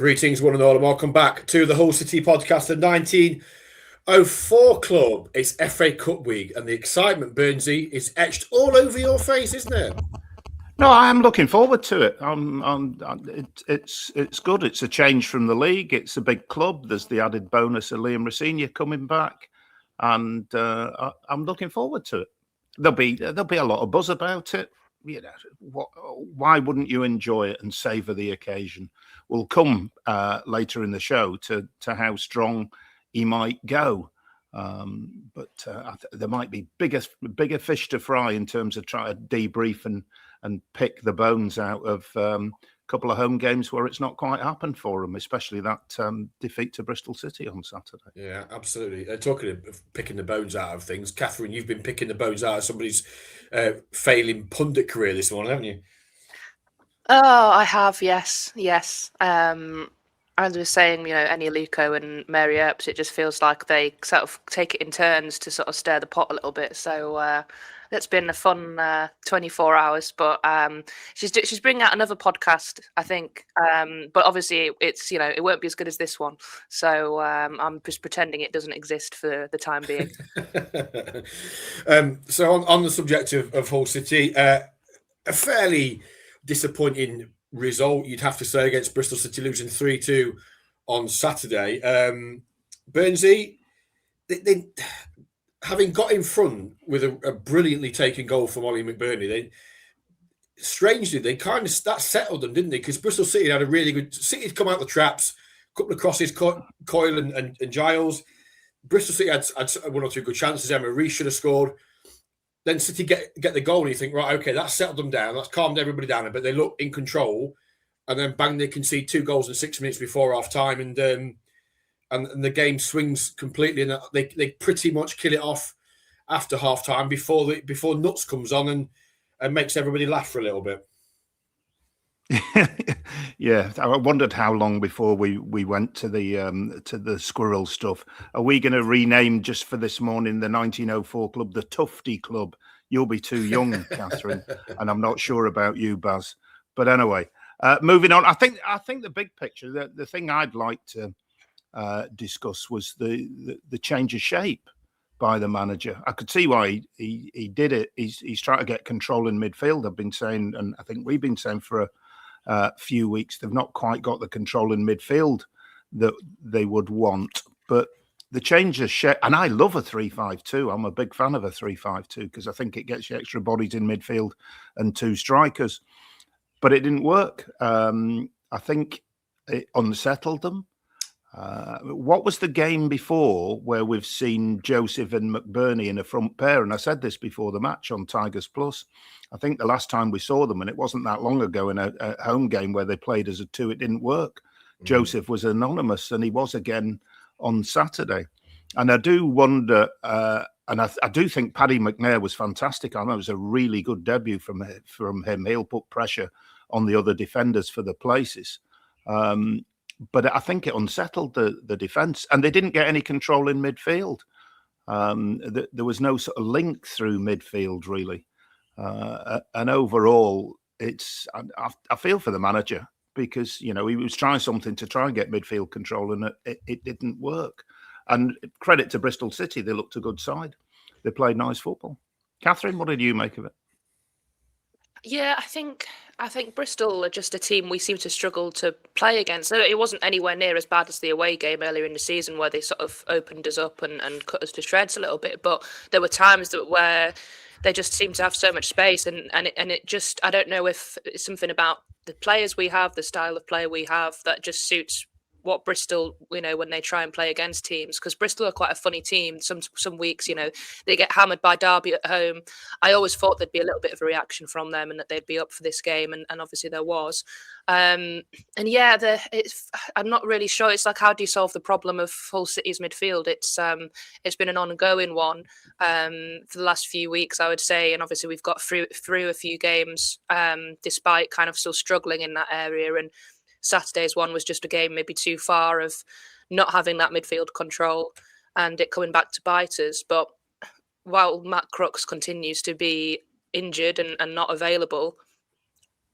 Greetings, one and all, and welcome back to the Hull City podcast, the 1904 club. It's FA Cup week, and the excitement, Burnsy, is etched all over your face, isn't it? No, I am looking forward to it. It's good. It's a change from the league. It's a big club. There's the added bonus of Liam Rosenior coming back, and I'm looking forward to it. There'll be a lot of buzz about it. You know, why wouldn't you enjoy it and savour the occasion? We'll come later in the show to how strong he might go. But there might be bigger fish to fry in terms of trying to debrief and pick the bones out of a couple of home games where it's not quite happened for them, especially that defeat to Bristol City on Saturday. Yeah, absolutely. Talking of picking the bones out of things, Kathryn, you've been picking the bones out of somebody's failing pundit career this morning, haven't you? Oh, I have, yes. As we were saying, you know, Eni Luco and Mary Earps, it just feels like they sort of take it in turns to sort of stir the pot a little bit. So it's been a fun 24 hours. But she's bringing out another podcast, I think. But obviously, it's, you know, it won't be as good as this one. So I'm just pretending it doesn't exist for the time being. So on the subject of Hull City, a fairly disappointing result, you'd have to say, against Bristol City, losing 3-2 on Saturday. Burnsy, they having got in front with a brilliantly taken goal from Oli McBurnie, they kind of that settled them, didn't they? Because Bristol City had a really good. City had come out the traps, a couple of crosses, Coyle and Giles. Bristol City had one or two good chances. Emma Rees should have scored. Then City get the goal, and you think, right, okay, that's settled them down. That's calmed everybody down a bit. They look in control, and then bang, they concede 2 goals in 6 minutes before half time, and the game swings completely, and they pretty much kill it off after half time before Nuts comes on and makes everybody laugh for a little bit. Yeah, I wondered how long before we went to the squirrel stuff. Are we going to rename just for this morning the 1904 club the Tufty Club? You'll be too young, Kathryn, and I'm not sure about you, Baz. But anyway, moving on. I think the big picture, the thing I'd like to discuss was the change of shape by the manager. I could see why he did it. He's trying to get control in midfield. I've been saying, and I think we've been saying for a few weeks, they've not quite got the control in midfield that they would want. But the change of shape, and I love a 3-5-2. I'm a big fan of a 3-5-2 because I think it gets you extra bodies in midfield and 2 strikers. But it didn't work. I think it unsettled them. What was the game before where we've seen Joseph and McBurnie in a front pair? And I said this before the match on Tigers Plus. I think the last time we saw them, and it wasn't that long ago in a home game where they played as a 2, it didn't work. Joseph was anonymous, and he was again on Saturday. And I do wonder, and I do think Paddy McNair was fantastic. I know it was a really good debut from him. He'll put pressure on the other defenders for the places. But I think it unsettled the defence, and they didn't get any control in midfield. There was no sort of link through midfield, really. And overall, I feel for the manager because, you know, he was trying something to try and get midfield control, and it didn't work. And credit to Bristol City, they looked a good side. They played nice football. Kathryn, what did you make of it? Yeah, I think Bristol are just a team we seem to struggle to play against. It wasn't anywhere near as bad as the away game earlier in the season where they sort of opened us up and cut us to shreds a little bit. But there were times where they just seemed to have so much space, and it just, I don't know if it's something about the players we have, the style of player we have, that just suits what Bristol, you know, when they try and play against teams, because Bristol are quite a funny team. Some weeks, you know, they get hammered by Derby at home. I always thought there'd be a little bit of a reaction from them and that they'd be up for this game, and obviously there was. And yeah, I'm not really sure. It's like, how do you solve the problem of Hull City's midfield? It's been an ongoing one for the last few weeks, I would say, and obviously we've got through a few games despite kind of still struggling in that area. And Saturday's one was just a game maybe too far of not having that midfield control and it coming back to bite us. But while Matt Crooks continues to be injured and not available,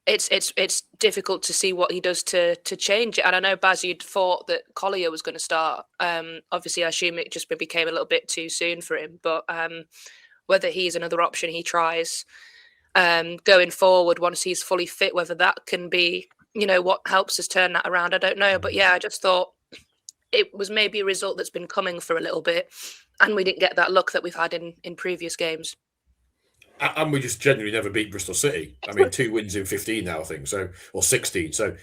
it's difficult to see what he does to change it. And I know, Baz, you'd thought that Collier was going to start. Obviously, I assume it just became a little bit too soon for him. But whether he's another option he tries going forward once he's fully fit, whether that can be, what helps us turn that around, I don't know. But yeah, I just thought it was maybe a result that's been coming for a little bit, and we didn't get that luck that we've had in previous games. And we just genuinely never beat Bristol City. I mean, 2 wins in 15 now, I think, or 16. So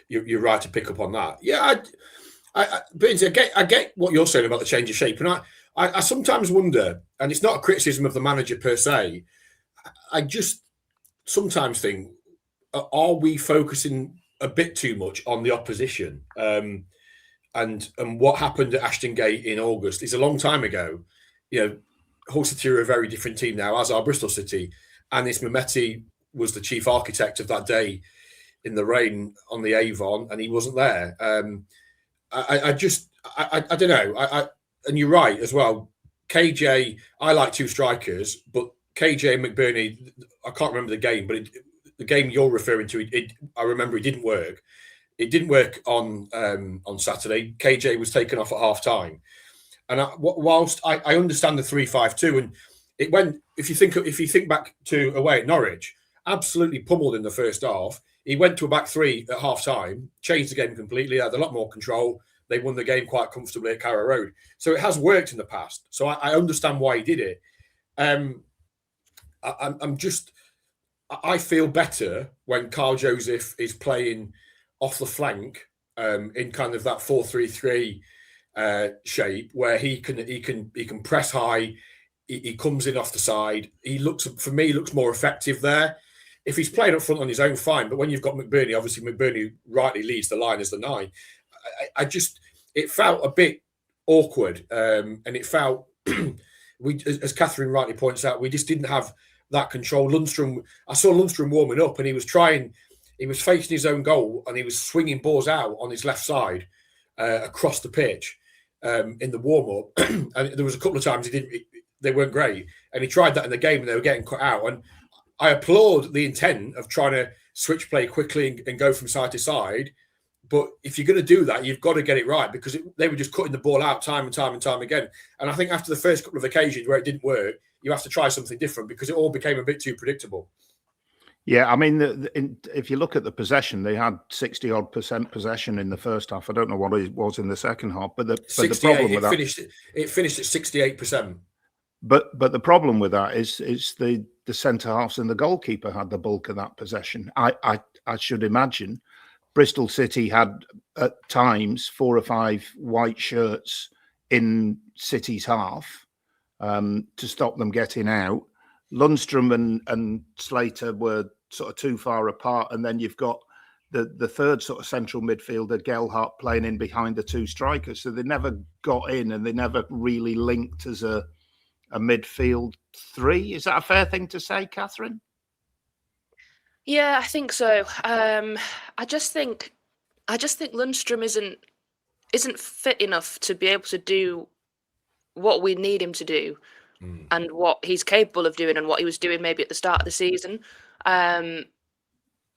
you're right to pick up on that. Yeah, Burnsy, I get what you're saying about the change of shape. And I sometimes wonder, and it's not a criticism of the manager per se, I just sometimes think, are we focusing a bit too much on the opposition? And what happened at Ashton Gate in August is a long time ago. Hull City are a very different team now, as are Bristol City. Anis Mehmeti was the chief architect of that day in the rain on the Avon, and he wasn't there. I don't know. And you're right as well. KJ, I like 2 strikers, but KJ and McBurnie, I can't remember the game, but the game you're referring to, I remember it didn't work. It didn't work on Saturday. KJ was taken off at half time. And whilst I understand the 3-5-2, and it went, if you think back to away at Norwich, absolutely pummeled in the first half. He went to a back 3 at half time, changed the game completely, had a lot more control. They won the game quite comfortably at Carrow Road. So it has worked in the past. So I understand why he did it. I feel better when Carl Joseph is playing off the flank in kind of that 4-3-3 shape, where he can press high. He comes in off the side. He looks more effective there. If he's playing up front on his own, fine. But when you've got McBurnie, obviously McBurnie rightly leads the line as the 9. It felt a bit awkward, and it felt as Kathryn rightly points out, we just didn't have that control. I saw Lundstrom warming up, and he was facing his own goal, and he was swinging balls out on his left side across the pitch in the warm up. And there was a couple of times they weren't great, and he tried that in the game, and they were getting cut out. And I applaud the intent of trying to switch play quickly and go from side to side. But if you're going to do that, you've got to get it right, because they were just cutting the ball out time and time again. And I think after the first couple of occasions where it didn't work, you have to try something different, because it all became a bit too predictable. Yeah, I mean, if you look at the possession, they had 60-odd% possession in the first half. I don't know what it was in the second half, but the problem with that, it finished at 68%. But the problem with that is the centre halves and the goalkeeper had the bulk of that possession. I should imagine Bristol City had at times 4 or 5 white shirts in City's half to stop them getting out. Lundstrom and Slater were sort of too far apart, and then you've got the third sort of central midfielder, Gelhardt, playing in behind the 2 strikers. So they never got in, and they never really linked as a midfield 3. Is that a fair thing to say, Kathryn? Yeah, I think so. I just think Lundstrom isn't fit enough to be able to do what we need him to do, and what he's capable of doing, and what he was doing maybe at the start of the season. And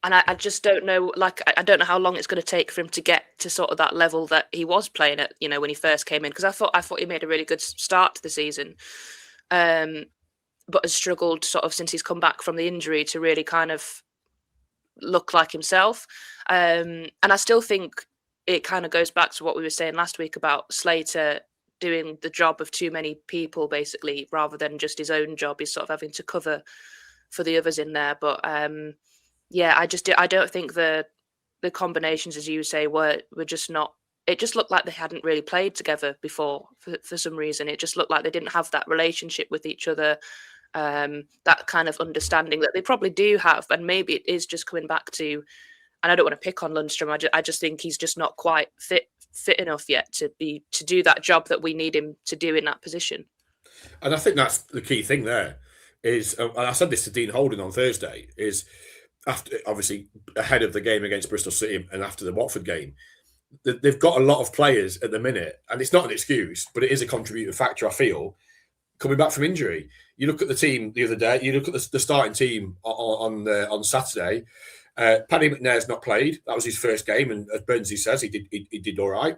I just don't know. I don't know how long it's going to take for him to get to sort of that level that he was playing at, when he first came in. Because I thought he made a really good start to the season, but has struggled sort of since he's come back from the injury to really kind of look like himself. And I still think it kind of goes back to what we were saying last week about Slater doing the job of too many people, basically, rather than just his own job. He's sort of having to cover for the others in there. But yeah, I don't think the combinations, as you say, were just not. It just looked like they hadn't really played together before for some reason. It just looked like they didn't have that relationship with each other, that kind of understanding that they probably do have. And maybe it is just coming back to, and I don't want to pick on Lundstrom, I just think he's just not quite fit enough yet to do that job that we need him to do in that position. And I think that's the key thing there is, and I said this to Dean Holden on Thursday, is after, obviously ahead of the game against Bristol City and after the Watford game, they've got a lot of players at the minute, and it's not an excuse, but it is a contributing factor, I feel, coming back from injury. You look at the team the other day, you look at the starting team on Saturday, Paddy McNair's not played. That was his first game, and as Burnsy says, he did all right.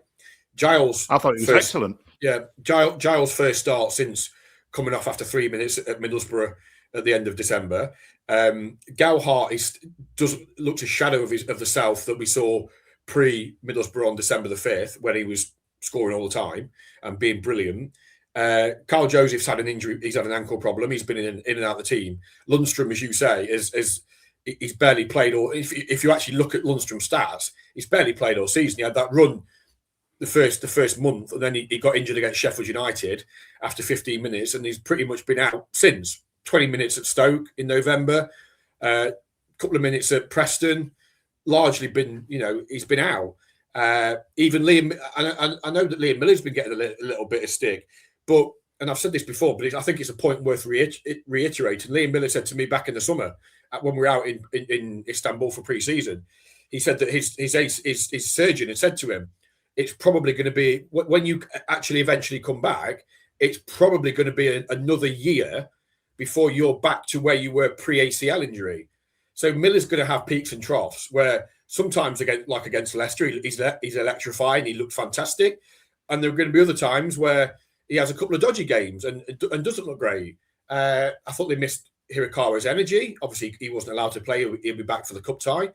Giles, I thought he was excellent. Yeah, Giles' first start since coming off after 3 minutes at Middlesbrough at the end of December. Gowhart looks a shadow of the self that we saw pre-Middlesbrough on December the 5th, when he was scoring all the time and being brilliant. Carl Joseph's had an injury. He's had an ankle problem. He's been in and out of the team. Lundstram, as you say, he's barely played all. If you actually look at Lundstram's stats, he's barely played all season. He had that run the first month, and then he got injured against Sheffield United after 15 minutes, and he's pretty much been out since. 20 minutes at Stoke in November, couple of minutes at Preston, largely been, he's been out. Even Liam, I know that Liam Miller's been getting a little bit of stick, but, and I've said this before, but I think it's a point worth reiterating. Liam Miller said to me back in the summer, when we were out in Istanbul for pre-season, he said that his surgeon had said to him, it's probably going to be, when you actually eventually come back, it's probably going to be another year before you're back to where you were pre-ACL injury. So Miller's going to have peaks and troughs where sometimes, against Leicester, he's electrifying, he looked fantastic. And there are going to be other times where he has a couple of dodgy games and doesn't look great. I thought they missed Hirakawa's energy. Obviously, he wasn't allowed to play. He'll be back for the cup tie.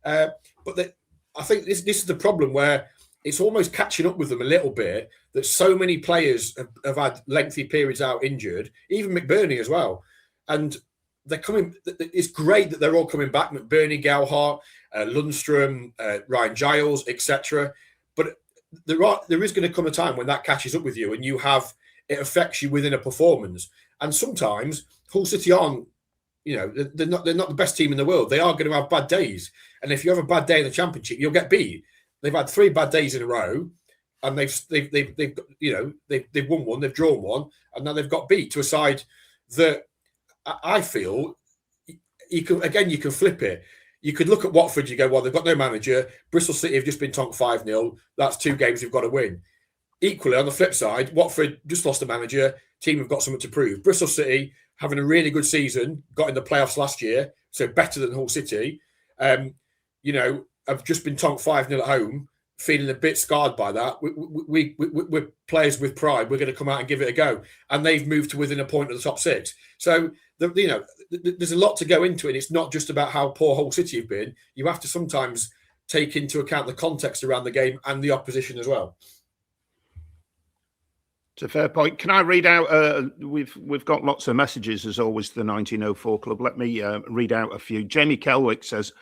But I think this is the problem where it's almost catching up with them a little bit that so many players have had lengthy periods out injured, even McBurnie as well. And they're coming. It's great that they're all coming back. McBurnie, Gowhart, Lundstram, Ryan Giles, etc. But there is going to come a time when that catches up with you, and it affects you within a performance. And sometimes Hull City aren't, they're not the best team in the world. They are going to have bad days, and if you have a bad day in the Championship, you'll get beat. They've had 3 bad days in a row, and they've won one, they've drawn one, and now they've got beat to a side that I feel you can flip it. You could look at Watford, you go, well, they've got no manager. Bristol City have just been tonked 5-0. That's 2 games they've got to win. Equally, on the flip side, Watford just lost a manager. Team have got something to prove. Bristol City having a really good season, got in the playoffs last year, so better than Hull City. Have just been tonked 5-0 at home, feeling a bit scarred by that. We're players with pride. We're going to come out and give it a go. And they've moved to within a point of the top 6. So, there's a lot to go into it. It's not just about how poor Hull City have been. You have to sometimes take into account the context around the game and the opposition as well. It's a fair point. Can I read out? We've got lots of messages, as always, the 1904 Club. Let me read out a few. Jamie Kelwick says,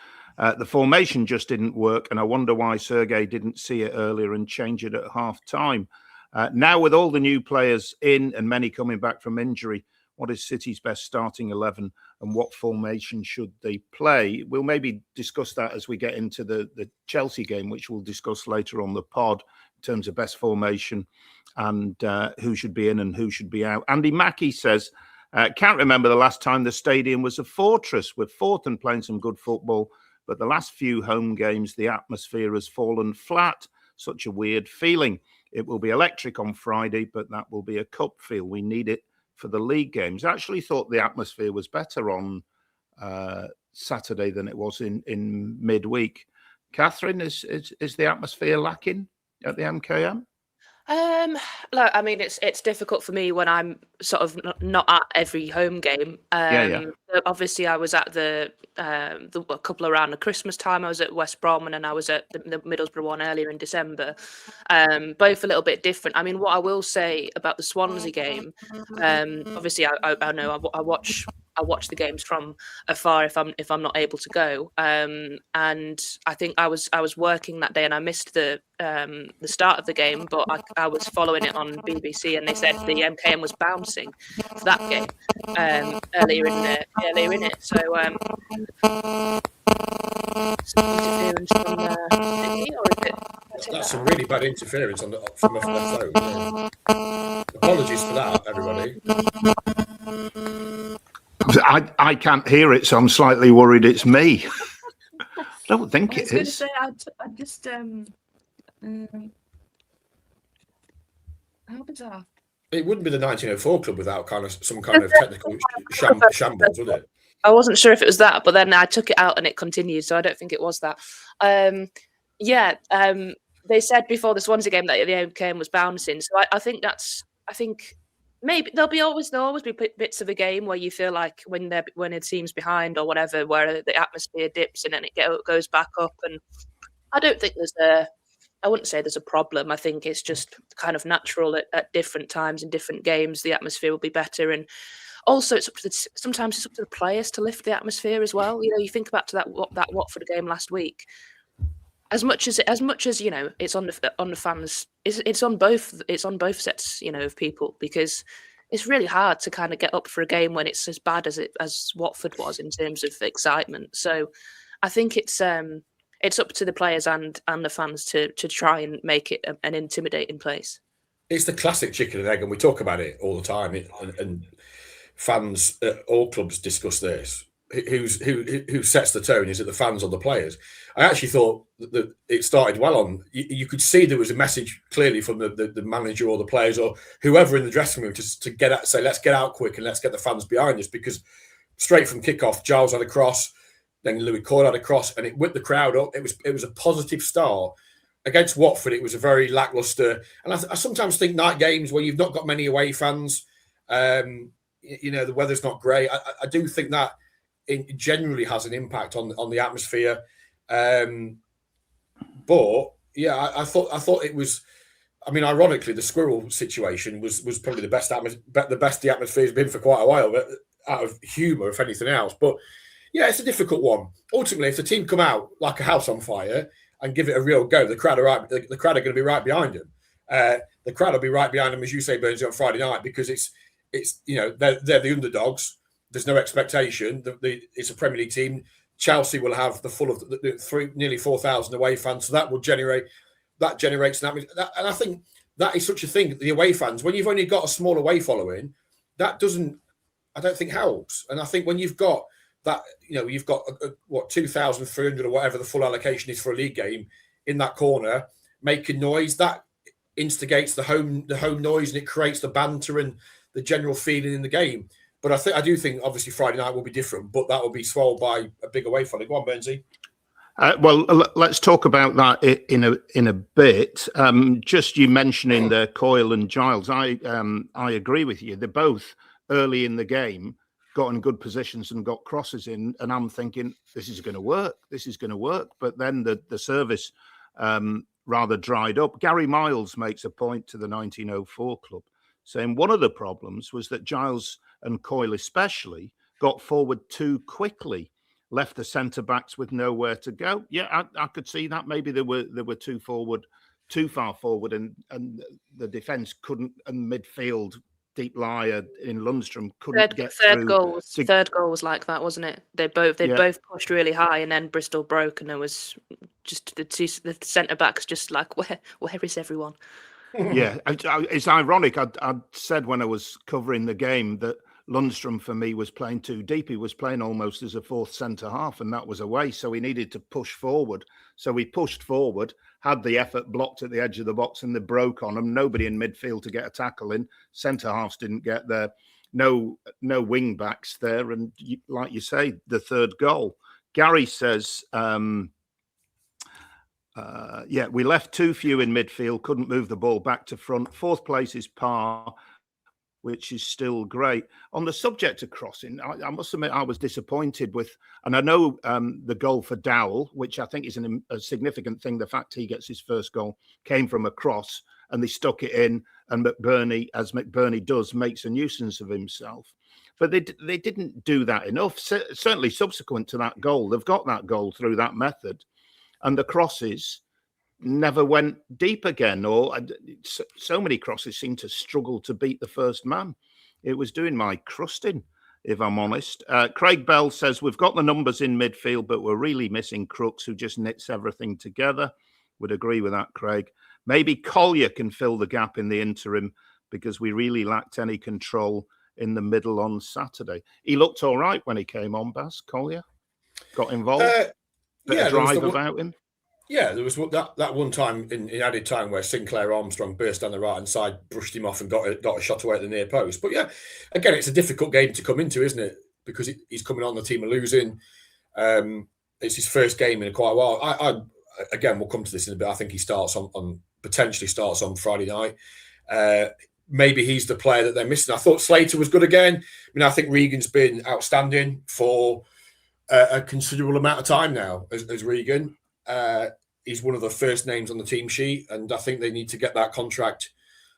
the formation just didn't work, and I wonder why Sergei didn't see it earlier and change it at half-time. Now, with all the new players in and many coming back from injury, what is City's best starting 11 and what formation should they play? We'll maybe discuss that as we get into the Chelsea game, which we'll discuss later on the pod in terms of best formation and who should be in and who should be out. Andy Mackey says, can't remember the last time the stadium was a fortress. We're fourth and playing some good football, but the last few home games, the atmosphere has fallen flat. Such a weird feeling. It will be electric on Friday, but that will be a cup feel. We need it for the league games. I actually thought the atmosphere was better on Saturday than it was in midweek. Kathryn, is the atmosphere lacking at the MKM? Look, I mean, it's difficult for me when I'm sort of not at every home game. Obviously, I was at the a couple around the Christmas time. I was at West Brom, and then I was at the Middlesbrough one earlier in December. Both a little bit different. I mean, what I will say about the Swansea game, obviously, I know I watch the games from afar if I'm not able to go. And I think I was working that day and I missed the start of the game, but I was following it on BBC and they said the MKM was bouncing for that game earlier in it. So interference from Sydney, or is it? That's some really bad interference from a phone. Yeah. Apologies for that, everybody. I can't hear it, so I'm slightly worried it's me. I don't think it is. I just how bizarre. It wouldn't be the 1904 Club without some kind of technical shambles, would it? I wasn't sure if it was that, but then I took it out and it continued, so I don't think it was that. They said before the Swansea game that the home game was bouncing, so I think maybe there'll always be bits of a game where you feel like when a team's behind or whatever, where the atmosphere dips and then it goes back up. And I don't think I wouldn't say there's a problem. I think it's just kind of natural at different times in different games, the atmosphere will be better. And also, sometimes it's up to the players to lift the atmosphere as well. You know, you think back to that Watford game last week. As much as you know, it's on the fans. It's on both sets, you know, of people, because it's really hard to kind of get up for a game when it's as bad as Watford was in terms of excitement. So, I think it's up to the players and the fans to try and make it an intimidating place. It's the classic chicken and egg, and we talk about it all the time. And fans at all clubs discuss this. Who sets the tone? Is it the fans or the players? I actually thought that it started well on. You could see there was a message clearly from the manager or the players or whoever in the dressing room to get out, say, let's get out quick and let's get the fans behind us, because straight from kickoff, Giles had a cross, then Louis Cord had a cross, and it whipped the crowd up. It was a positive start. Against Watford, it was a very lacklustre. And I sometimes think night games where you've not got many away fans, you know, the weather's not great. I do think that it generally has an impact on the atmosphere. But yeah, I thought it was. I mean, ironically, the squirrel situation was probably the best the atmosphere has been for quite a while, but out of humour, if anything else. But yeah, it's a difficult one. Ultimately, if the team come out like a house on fire and give it a real go, the crowd are going to be right behind them. The crowd will be right behind them, as you say, Burnsy, on Friday night, because it's you know, they're the underdogs. There's no expectation. It's a Premier League team. Chelsea will have the full of nearly 4,000 away fans, so that generates an atmosphere. And I think that is such a thing. The away fans, when you've only got a small away following, I don't think helps. And I think when you've got that, you know, you've got 2,300 or whatever the full allocation is for a league game in that corner, making noise, that instigates the home noise, and it creates the banter and the general feeling in the game. But I do think obviously Friday night will be different, but that will be swelled by a big away following. Go on, Burnsy. Well, let's talk about that in a bit. Just you mentioning the Coyle and Giles, I agree with you. They're both early in the game got in good positions and got crosses in, and I'm thinking this is going to work. But then the service rather dried up. Gary Miles makes a point to the 1904 club, saying one of the problems was that Giles and Coyle especially got forward too quickly, left the centre backs with nowhere to go. Yeah, I could see that. Maybe they were too far forward, and the defence couldn't, and midfield deep lie in Lundstrom couldn't get through. Third goal was like that, wasn't it? They both pushed really high, and then Bristol broke, and there was just the centre backs just like, where is everyone? Yeah, it's ironic. I'd said when I was covering the game that Lundstrom for me was playing too deep. He was playing almost as a fourth centre half, and that was away. So he needed to push forward. So he pushed forward, had the effort blocked at the edge of the box, and they broke on him. Nobody in midfield to get a tackle in. Centre halves didn't get there. No wing backs there. And like you say, the third goal. Gary says, we left too few in midfield, couldn't move the ball back to front. Fourth place is par, which is still great. On the subject of crossing, I must admit I was disappointed with, and I know the goal for Dowell, which I think is a significant thing. The fact he gets his first goal came from a cross, and they stuck it in, and McBurnie, as McBurnie does, makes a nuisance of himself. But they didn't do that enough. Certainly subsequent to that goal, they've got that goal through that method, and the crosses never went deep again, or so many crosses seem to struggle to beat the first man. It was doing my crusting, if I'm honest. Craig Bell says, we've got the numbers in midfield, but we're really missing Crooks, who just knits everything together. Would agree with that, Craig. Maybe Collier can fill the gap in the interim, because we really lacked any control in the middle on Saturday. He looked all right when he came on, Baz. Collier got involved. Bit of drive about him. Yeah, there was that one time in added time where Sinclair Armstrong burst down the right hand side, brushed him off, and got a shot away at the near post. But yeah, again, it's a difficult game to come into, isn't it, because he's coming on, the team are losing. It's his first game in quite a while. I again, we'll come to this in a bit. I think he potentially starts on Friday night. Maybe he's the player that they're missing. I thought Slater was good again. I mean, I think Regan's been outstanding for a considerable amount of time now as Regan. He's one of the first names on the team sheet, and I think they need to get that contract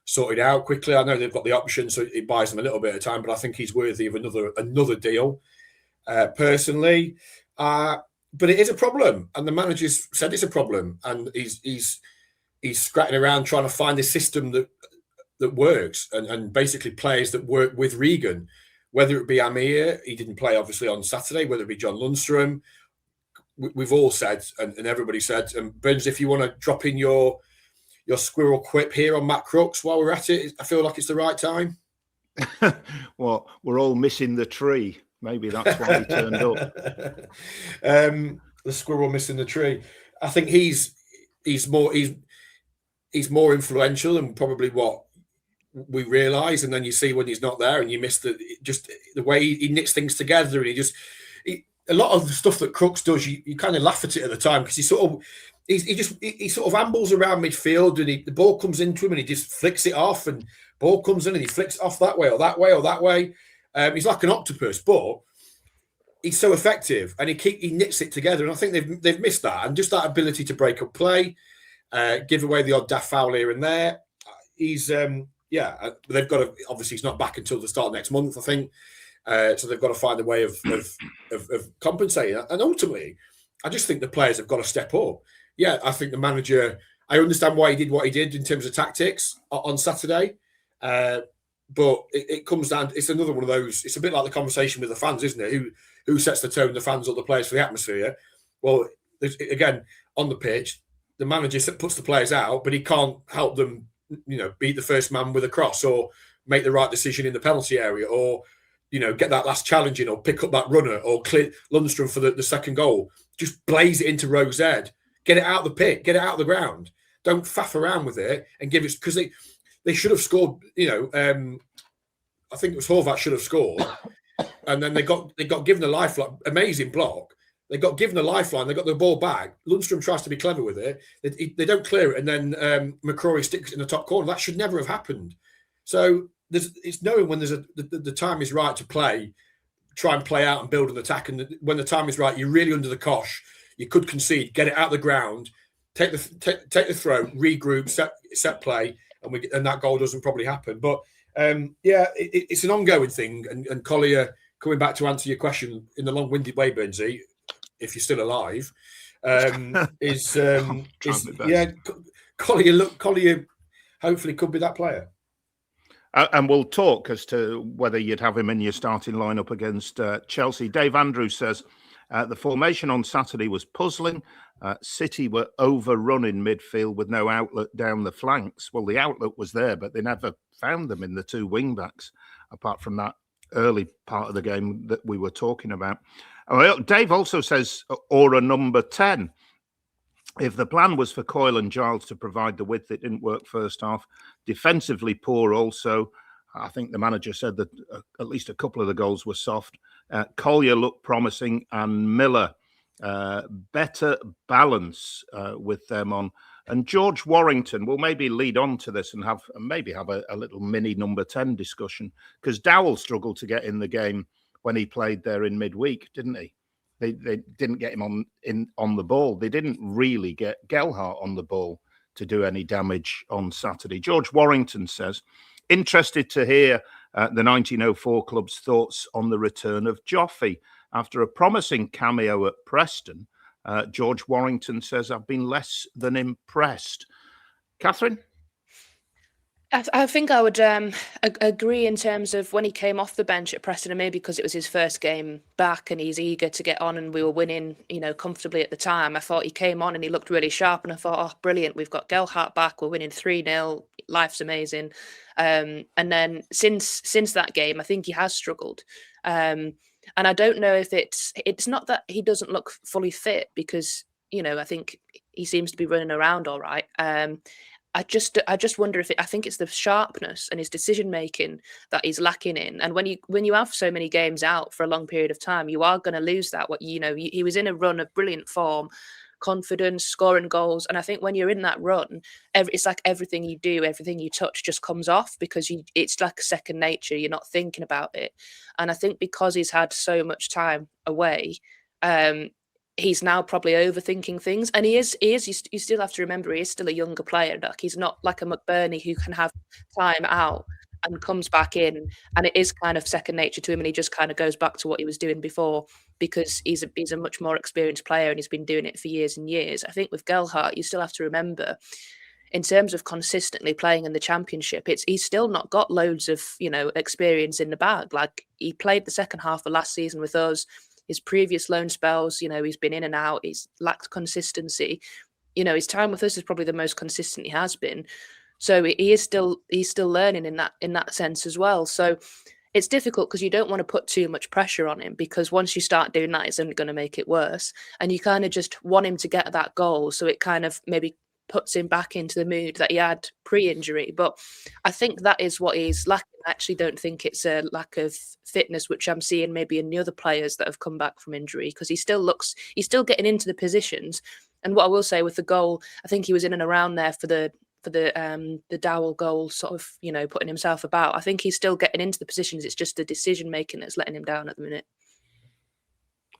sorted out quickly. I know they've got the option, so it buys them a little bit of time, but I think he's worthy of another deal, personally. But it is a problem, and the manager's said it's a problem, and he's scratching around trying to find a system that works, and basically players that work with Regan, whether it be Amir, he didn't play obviously on Saturday, whether it be John Lundstrom. We've all said, and everybody said, Burns, if you want to drop in your squirrel quip here on Matt Crooks while we're at it, I feel like it's the right time. Well, we're all missing the tree. Maybe that's why he turned up. The squirrel missing the tree. I think he's more influential than probably what we realise, and then you see when he's not there, and you miss the way he knits things together, and a lot of the stuff that Crooks does, you kind of laugh at it at the time because he sort of ambles around midfield, and the ball comes into him and he just flicks it off, and ball comes in and he flicks it off that way or that way or that way. He's like an octopus, but he's so effective, and he knits it together. And I think they've missed that, and just that ability to break up play, give away the odd daft foul here and there. He's they've got to, obviously he's not back until the start of next month, I think. So they've got to find a way of compensating that. And ultimately, I just think the players have got to step up. Yeah, I think the manager, I understand why he did what he did in terms of tactics on Saturday. But it comes down, it's another one of those, it's a bit like the conversation with the fans, isn't it? Who sets the tone, the fans or the players for the atmosphere? Well, again, on the pitch, the manager puts the players out, but he can't help them, beat the first man with a cross, or make the right decision in the penalty area, or get that last challenge in, or pick up that runner, or clear Lundstrom for the second goal. Just blaze it into Rose Ed. Get it out of the pit. Get it out of the ground. Don't faff around with it and give it, because they should have scored. I think it was Horvath should have scored, and then they got given a lifeline. Amazing block. They got given a lifeline. They got the ball back. Lundstrom tries to be clever with it. They don't clear it, and then McCrory sticks it in the top corner. That should never have happened. So it's knowing when the time is right to play, try and play out and build an attack, and when the time is right, you're really under the cosh. You could concede, get it out of the ground, take the throw, regroup, set play, and that goal doesn't probably happen. But it's an ongoing thing. And Collier, coming back to answer your question in the long-winded way, Burnsy, if you're still alive, Collier hopefully could be that player. And we'll talk as to whether you'd have him in your starting lineup against Chelsea. Dave Andrews says the formation on Saturday was puzzling. City were overrun in midfield with no outlet down the flanks. Well, the outlet was there, but they never found them in the two wing-backs, apart from that early part of the game that we were talking about. Dave also says, or a number 10. If the plan was for Coyle and Giles to provide the width, it didn't work first half. Defensively poor also. I think the manager said that at least a couple of the goals were soft. Collier looked promising, and Miller, better balance with them on. And George Warrington will maybe lead on to this and have a little mini number 10 discussion, because Dowell struggled to get in the game when he played there in midweek, didn't he? They didn't get him on the ball. They didn't really get Gelhardt on the ball to do any damage on Saturday. George Warrington says, interested to hear the 1904 club's thoughts on the return of Joffy. After a promising cameo at Preston, George Warrington says, I've been less than impressed. Kathryn? I think I would agree in terms of when he came off the bench at Preston, and maybe because it was his first game back and he's eager to get on, and we were winning, comfortably at the time. I thought he came on and he looked really sharp, and I thought, oh, brilliant, we've got Gelhardt back, we're winning 3-0, life's amazing. And then since that game, I think he has struggled. And I don't know if it's not that he doesn't look fully fit, because, I think he seems to be running around all right. I just wonder if I think it's the sharpness and his decision making that he's lacking in. And when you have so many games out for a long period of time, you are going to lose that. He was in a run of brilliant form, confidence, scoring goals, and I think when you're in that run, it's like everything you do, everything you touch just comes off because it's like second nature. You're not thinking about it, and I think because he's had so much time away. He's now probably overthinking things, and he is. You still have to remember he is still a younger player. Like he's not like a McBurnie who can have time out and comes back in, and it is kind of second nature to him, and he just kind of goes back to what he was doing before because he's a much more experienced player and he's been doing it for years and years. I think with Gelhardt, you still have to remember, in terms of consistently playing in the Championship, he's still not got loads of experience in the bag. Like he played the second half of last season with us. His previous loan spells, he's been in and out. He's lacked consistency. His time with us is probably the most consistent he has been. So he's still learning in that sense as well. So it's difficult because you don't want to put too much pressure on him, because once you start doing that, it's only going to make it worse. And you kind of just want him to get that goal, so it kind of maybe puts him back into the mood that he had pre-injury. But I think that is what he's lacking. I actually don't think it's a lack of fitness, which I'm seeing maybe in the other players that have come back from injury, because he's still getting into the positions. And what I will say with the goal, I think he was in and around there for the Dowell goal, sort of, putting himself about. I think he's still getting into the positions. It's just the decision making that's letting him down at the minute.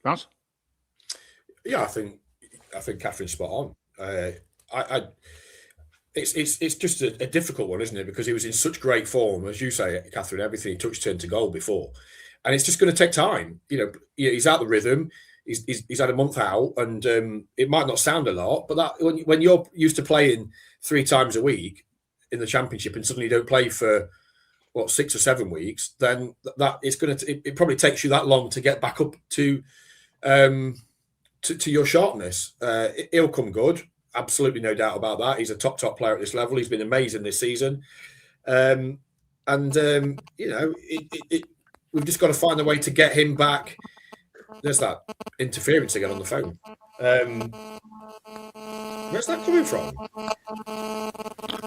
Ross? Yeah, I think Kathryn's spot on. It's just a difficult one, isn't it? Because he was in such great form, as you say, Kathryn. Everything he touched turned to goal before, and it's just going to take time. He's out the rhythm. He's had a month out, and it might not sound a lot, but that when you're used to playing 3 times a week in the Championship, and suddenly you don't play for 6 or 7 weeks, then that it's going to. It probably takes you that long to get back up to your sharpness. He'll come good. Absolutely no doubt about that. He's a top player at this level. He's been amazing this season. We've just got to find a way to get him back. There's that interference again on the phone. Where's that coming from?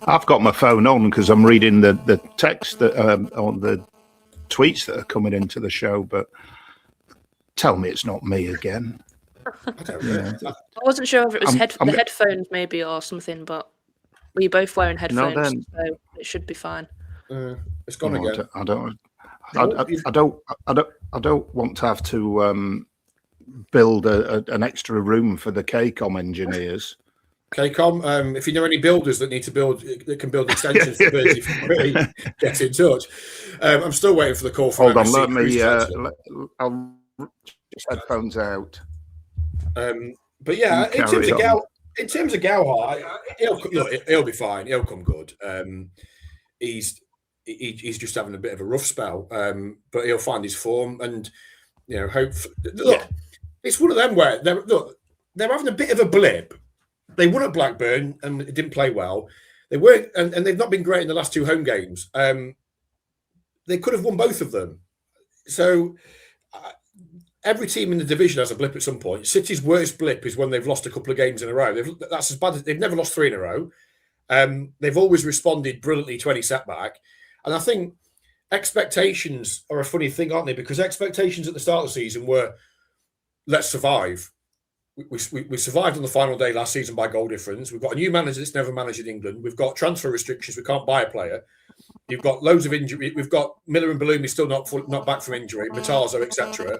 I've got my phone on because I'm reading the text that on the tweets that are coming into the show, but tell me it's not me again. I don't know. I wasn't sure if it was the headphones maybe or something, but were you both wearing headphones? So it should be fine. It's gone again. I don't want to have to build an extra room for the KCOM engineers. KCOM, if you know any builders that can build extensions for Burnsy, get in touch. I'm still waiting for the call from. Hold on, I'll headphones out. But yeah, in terms of Gelhardt, he'll be fine. He'll come good. He's just having a bit of a rough spell, but he'll find his form, and it's one of them where they're having a bit of a blip. They won at Blackburn and it didn't play well. They weren't, and they've not been great in the last 2 home games. They could have won both of them. So every team in the division has a blip at some point. City's worst blip is when they've lost a couple of games in a row. That's as bad as they've never lost 3 in a row. They've always responded brilliantly to any setback. And I think expectations are a funny thing, aren't they? Because expectations at the start of the season were, let's survive. We survived on the final day last season by goal difference. We've got a new manager that's never managed in England. We've got transfer restrictions. We can't buy a player. You've got loads of injury. We've got Miller and Ballumi still not back from injury. Matazo, etc.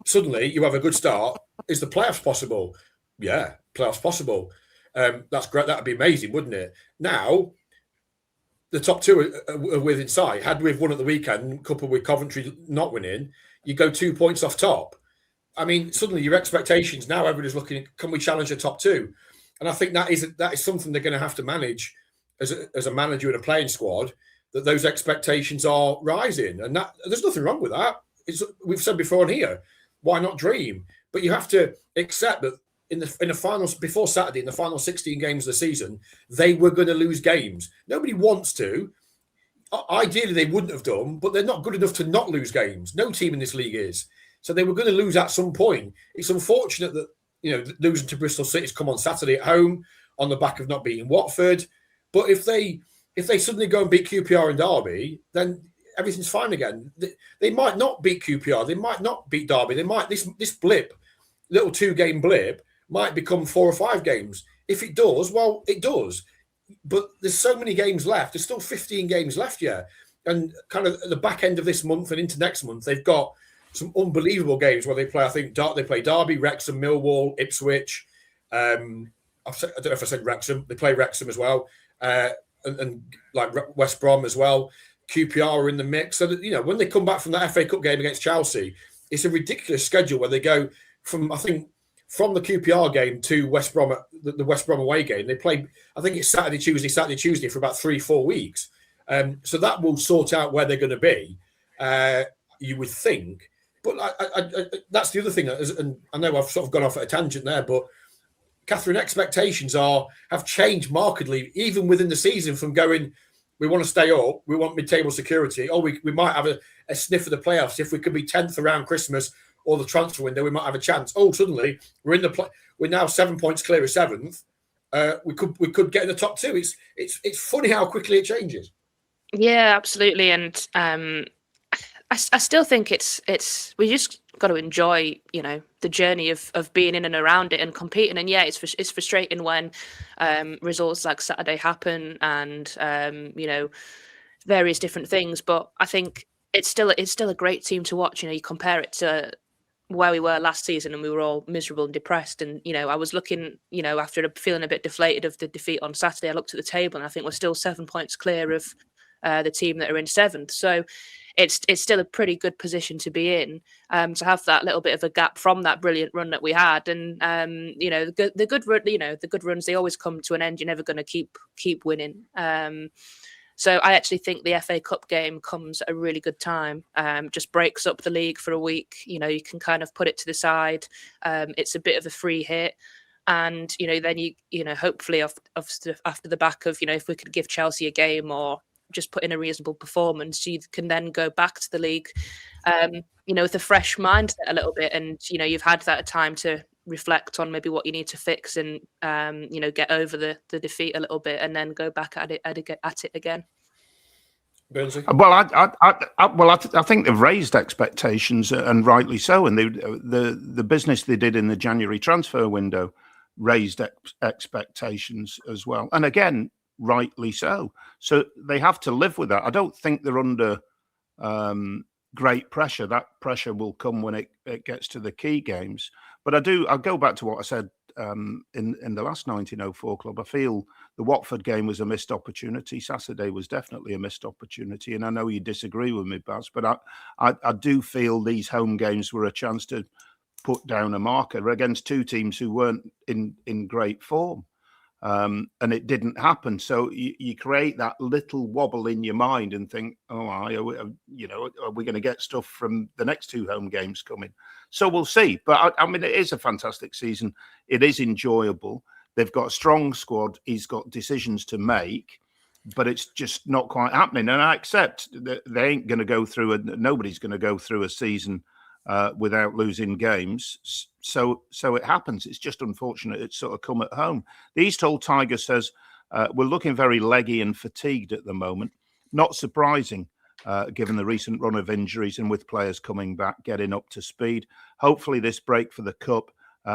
Suddenly you have a good start. Is the playoffs possible? Yeah, playoffs possible. That's great. That'd be amazing, wouldn't it? Now, the top 2 are within sight. Had we won at the weekend, coupled with Coventry not winning, you go 2 points off top. I mean, suddenly your expectations, now everybody's looking at, can we challenge the top 2? And I think that is something they're going to have to manage as a manager and a playing squad, that those expectations are rising. And that there's nothing wrong with that. We've said before on here, why not dream? But you have to accept that in the finals, before Saturday, in the final 16 games of the season, they were going to lose games. Nobody wants to. Ideally, they wouldn't have done, but they're not good enough to not lose games. No team in this league is. So they were going to lose at some point. It's unfortunate that losing to Bristol City's come on Saturday at home on the back of not beating Watford. But if they suddenly go and beat QPR in Derby, then everything's fine again. They might not beat QPR. They might not beat Derby. They might this blip, little 2-game blip, might become 4 or 5 games. If it does, well, it does. But there's so many games left. There's still 15 games left, yeah. And kind of at the back end of this month and into next month, they've got some unbelievable games where they play. I think they play Derby, Wrexham, Millwall, Ipswich. I don't know if I said Wrexham. They play Wrexham as well, and like West Brom as well. QPR are in the mix. So that, when they come back from that FA Cup game against Chelsea, it's a ridiculous schedule where they go from the QPR game to West Brom, the West Brom away game. They play, I think it's Saturday, Tuesday for about 3-4 weeks. So that will sort out where they're going to be, you would think. But that's the other thing. And I know I've sort of gone off at a tangent there, but Kathryn, expectations have changed markedly, even within the season, from going, we want to stay up, we want mid-table security, or we might have a sniff of the playoffs. If we could be 10th around Christmas or the transfer window, we might have a chance. Oh, suddenly we're now 7 points clear of 7th. We could get in the top 2. It's funny how quickly it changes. Yeah, absolutely. And I still think it's we just got to enjoy, the journey of being in and around it and competing. And yeah, it's frustrating when results like Saturday happen and various different things. But I think it's still a great team to watch. You compare it to where we were last season and we were all miserable and depressed. And I was looking, after feeling a bit deflated of the defeat on Saturday, I looked at the table and I think we're still 7 points clear of the team that are in 7th. So it's still a pretty good position to be in, to have that little bit of a gap from that brilliant run that we had. And the good runs, they always come to an end. You're never going to keep winning. So I actually think the FA Cup game comes at a really good time. Just breaks up the league for a week. You can kind of put it to the side. It's a bit of a free hit. And then you hopefully after the back of if we could give Chelsea a game or just put in a reasonable performance, you can then go back to the league, with a fresh mindset a little bit. And, you've had that time to reflect on maybe what you need to fix and, get over the defeat a little bit and then go back at it again. Burnsy? Well, I think they've raised expectations, and rightly so. And the business they did in the January transfer window raised expectations as well. And again, rightly so. So they have to live with that. I don't think they're under great pressure. That pressure will come when it gets to the key games. But I'll go back to what I said in the last 1904 club. I feel the Watford game was a missed opportunity. Saturday was definitely a missed opportunity. And I know you disagree with me, Baz, but I do feel these home games were a chance to put down a marker against two teams who weren't in great form. And it didn't happen. So you create that little wobble in your mind and think, are we going to get stuff from the next 2 home games coming? So we'll see. But I mean, it is a fantastic season. It is enjoyable. They've got a strong squad. He's got decisions to make, but it's just not quite happening. And I accept that they ain't going to go through nobody's going to go through a season without losing games. So it happens. It's just unfortunate it's sort of come at home. The East Hull Tiger says, we're looking very leggy and fatigued at the moment. Not surprising, given the recent run of injuries and with players coming back, getting up to speed. Hopefully this break for the Cup,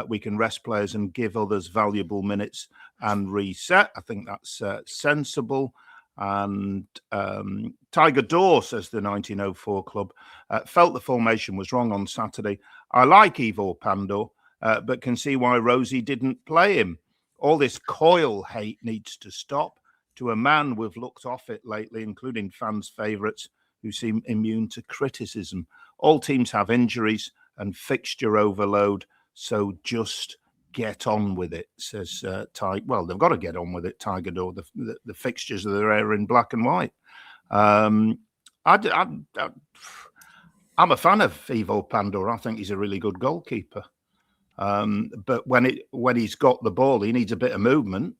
we can rest players and give others valuable minutes and reset. I think that's sensible. And Tiger Door, says the 1904 club, felt the formation was wrong on Saturday. I like Ivo Pandor, but can see why Rosie didn't play him. All this Coyle hate needs to stop. To a man, we've looked off it lately, including fans' favourites who seem immune to criticism. All teams have injuries and fixture overload, so just get on with it, says Tiger. Well, they've got to get on with it, Tiger Door. The fixtures are there in black and white. I'm a fan of Ivo Pandor. I think he's a really good goalkeeper. But when he's got the ball, he needs a bit of movement.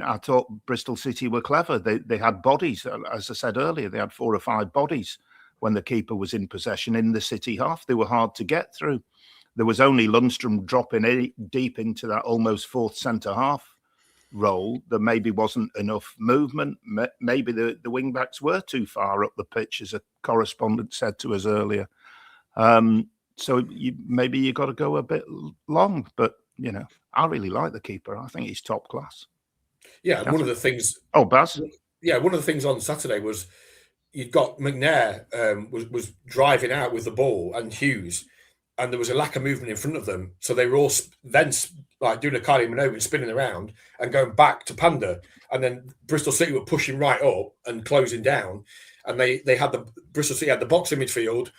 I thought Bristol City were clever. They had bodies, as I said earlier. They had 4 or 5 bodies when the keeper was in possession in the City half. They were hard to get through. there was only Lundstrom dropping deep into that almost fourth centre-half role. There maybe wasn't enough movement. Maybe the wing-backs were too far up the pitch, as a correspondent said to us earlier. So maybe you got to go a bit long. But, I really like the keeper. I think he's top class. Yeah, Kathryn. One of the things... Oh, Baz? Yeah, one of the things on Saturday was you'd got McNair was driving out with the ball and Hughes, and there was a lack of movement in front of them. So they were all then doing a Kylie Minogue and spinning around and going back to Panda. And then Bristol City were pushing right up and closing down. And Bristol City had the box in midfield.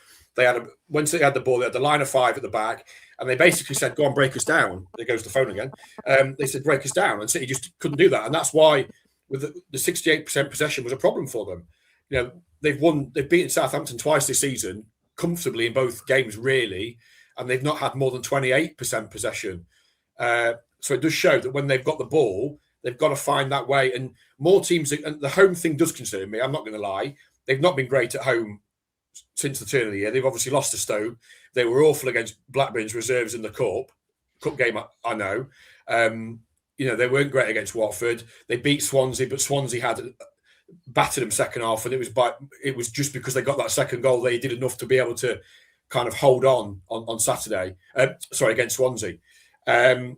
When City had the ball, they had the line of 5 at the back. And they basically said, go on, break us down. There goes the phone again. They said, break us down. And City just couldn't do that. And that's why with the 68% possession was a problem for them. They've beaten Southampton twice this season, comfortably in both games, really. And they've not had more than 28% possession. So it does show that when they've got the ball, they've got to find that way. And more teams, and the home thing does concern me, I'm not going to lie. They've not been great at home since the turn of the year. They've obviously lost to Stoke. They were awful against Blackburn's reserves in the Cup game, I know. They weren't great against Watford. They beat Swansea, but Swansea had battered them second half, and it was just because they got that second goal, they did enough to be able to kind of hold on Saturday. Against Swansea. The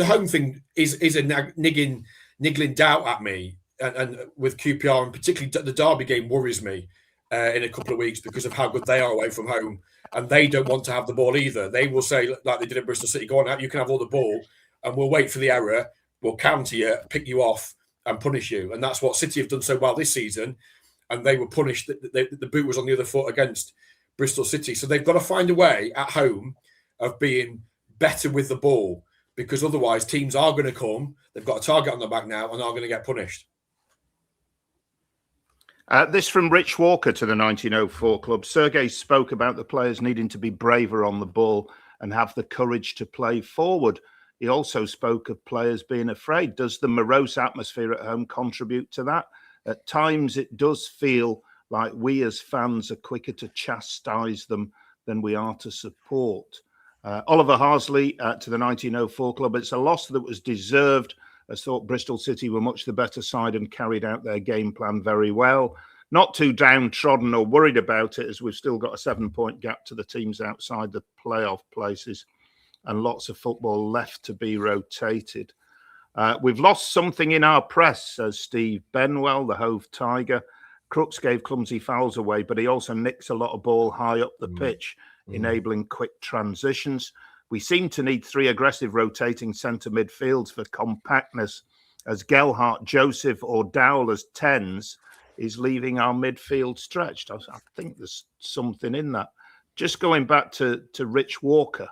home thing is a niggling doubt at me, and with QPR, and particularly the Derby game worries me in a couple of weeks because of how good they are away from home, and they don't want to have the ball either. They will say, like they did at Bristol City, go on out, you can have all the ball, and we'll wait for the error, we'll counter you, pick you off, and punish you. And that's what City have done so well this season, and they were punished. The boot was on the other foot against Bristol City. So they've got to find a way at home of being better with the ball, because otherwise teams are going to come, they've got a target on their back now, and are going to get punished. This from Rich Walker to the 1904 club. Sergei spoke about the players needing to be braver on the ball and have the courage to play forward. He also spoke of players being afraid. Does the morose atmosphere at home contribute to that? At times it does feel like we as fans are quicker to chastise them than we are to support. Oliver Harsley to the 1904 club. It's a loss that was deserved. I thought Bristol City were much the better side and carried out their game plan very well. Not too downtrodden or worried about it, as we've still got a 7-point gap to the teams outside the playoff places and lots of football left to be rotated. We've lost something in our press, says Steve Benwell, the Hove Tiger. Crooks gave clumsy fouls away, but he also nicks a lot of ball high up the pitch, enabling quick transitions. We seem to need 3 aggressive rotating centre midfields for compactness, as Gelhardt, Joseph or Dowell as 10s is leaving our midfield stretched. I think there's something in that. Just going back to Rich Walker,